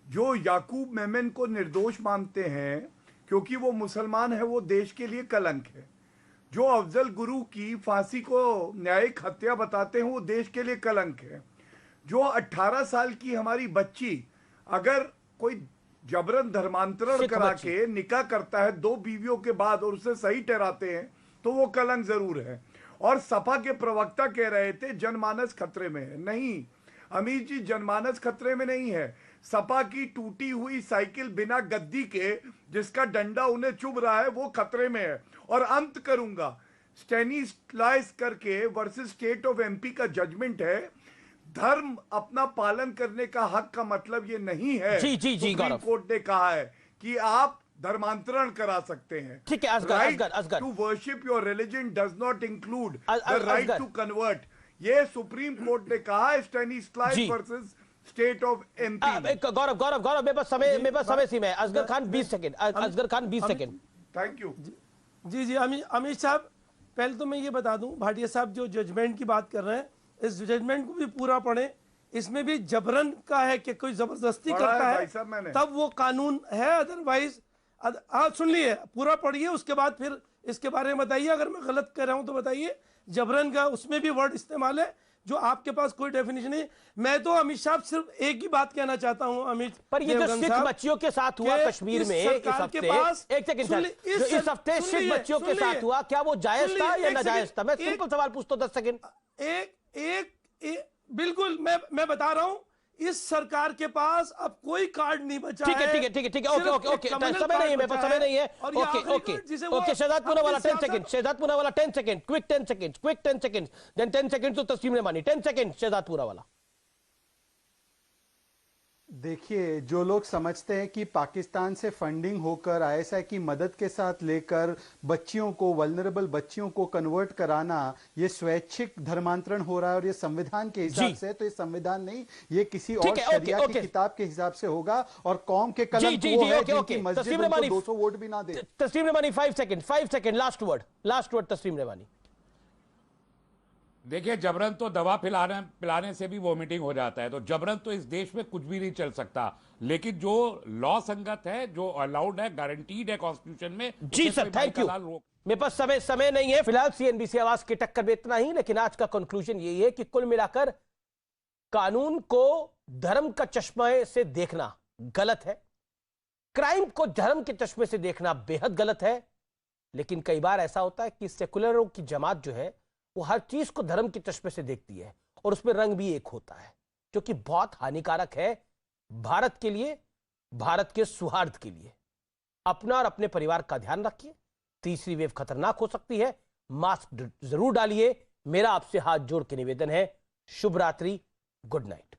जो याकूब मेमन को निर्दोष मानते हैं क्योंकि वो मुसलमान है, वो देश के लिए कलंक है। जो अफजल गुरु की फांसी को न्यायिक हत्या बताते हैं, वो देश के लिए कलंक है। जो 18 साल की हमारी बच्ची अगर कोई जबरन धर्मांतरण करा के निकाह करता है 2 बीवियों के बाद और उसे सही ठहराते हैं, तो वो कलंक जरूर है। और सपा के प्रवक्ता कह रहे थे जनमानस खतरे में है। नहीं अमीर जी, जनमानस खतरे में नहीं है। सपा की टूटी हुई साइकिल बिना गद्दी के जिसका डंडा उन्हें चुभ रहा है, वो खतरे में है। और अंत करूंगा, स्टेनिस्लाइस करके वर्सेस स्टेट ऑफ एमपी का जजमेंट है। धर्म अपना पालन करने का हक का मतलब ये नहीं है। सुप्रीम कोर्ट ने कहा है कि आप धर्मांतरण करा सकते हैं। ठीक है, Asgar to worship your religion does not include the right to convert. ये सुप्रीम कोर्ट ने कहा है Stanislaus versus state of MP. Gaurav मेरे पास समय सीमा है। Asgar Khan 20 second. Thank you. जी अमित साहब, पहले तो मैं ये बता दूं, भाटिया साहब जो जजमेंट की बात कर रहे हैं, इस जजमेंट को भी पूरा पढ़ें। इसमें भी जबरन का है कि कोई जबरदस्ती करता है तब वो कानून है, अदरवाइज सुन लिए, पूरा पढ़िए, उसके बाद फिर इसके बारे में बताइए। अगर मैं गलत कह रहा हूं तो बताइए। जबरन का उसमें भी वर्ड इस्तेमाल है जो आपके पास कोई डेफिनेशन नहीं। मैं तो अमित साहब सिर्फ एक ही बात कहना चाहता हूं अमित, पर ये जो सिख बच्चियों के साथ हुआ कश्मीर में इस हफ्ते सिख बच्चियों के साथ हुआ, क्या वो जायज था या नाजायज था? मैं सिंपल सवाल पूछता हूं, 10 सेकंड। बिल्कुल मैं बता रहा हूं, इस सरकार के पास अब कोई कार्ड नहीं बचा है। ठीक है, ओके, समय नहीं है, मेरे पास समय नहीं है। Okay, Shehzad Poonawalla 10 second, quick 10 second, then 10 second तो तस्लीम रेमानी, 10 सेकंड शहजाद पूनावाला। देखिए, जो लोग समझते हैं कि पाकिस्तान से फंडिंग होकर आईएसआई की मदद के साथ लेकर बच्चियों को, वल्नरेबल बच्चियों को कन्वर्ट कराना, ये स्वैच्छिक धर्मांतरण हो रहा है और ये संविधान के हिसाब से, तो ये संविधान नहीं, ये किसी और शरिया की किताब के हिसाब से होगा। और कौम के कलंक वो है जिनकी मस्जिद उनको 200 वोट भी ना दे। तस्लीम रेमानी 5 सेकंड, लास्ट वर्ड तस्लीम रेमानी। देखिए, जबरन तो दवा पिलाने से भी वोमिटिंग हो जाता है, तो जबरन तो इस देश में कुछ भी नहीं चल सकता। लेकिन जो लॉ संगत है, जो अलाउड है, गारंटीड है कॉन्स्टिट्यूशन में। जी सर, थैंक यू। मेरे पास समय नहीं है फिलहाल। सीएनबीसी आवाज की टक्कर में इतना ही, लेकिन आज का कंक्लूजन यही है कि कुल मिलाकर कानून को धर्म का चश्मे से देखना गलत है, क्राइम को धर्म के चश्मे से देखना बेहद गलत है। लेकिन कई बार ऐसा होता है कि सेकुलरों की जमात जो है वो हर चीज को धर्म के चश्मे से देखती है और उसमें रंग भी एक होता है, जो कि बहुत हानिकारक है भारत के लिए, भारत के सौहार्द के लिए। अपना और अपने परिवार का ध्यान रखिए। तीसरी वेव खतरनाक हो सकती है, मास्क जरूर डालिए। मेरा आपसे हाथ जोड़ के निवेदन है, शुभ रात्रि, गुड नाइट।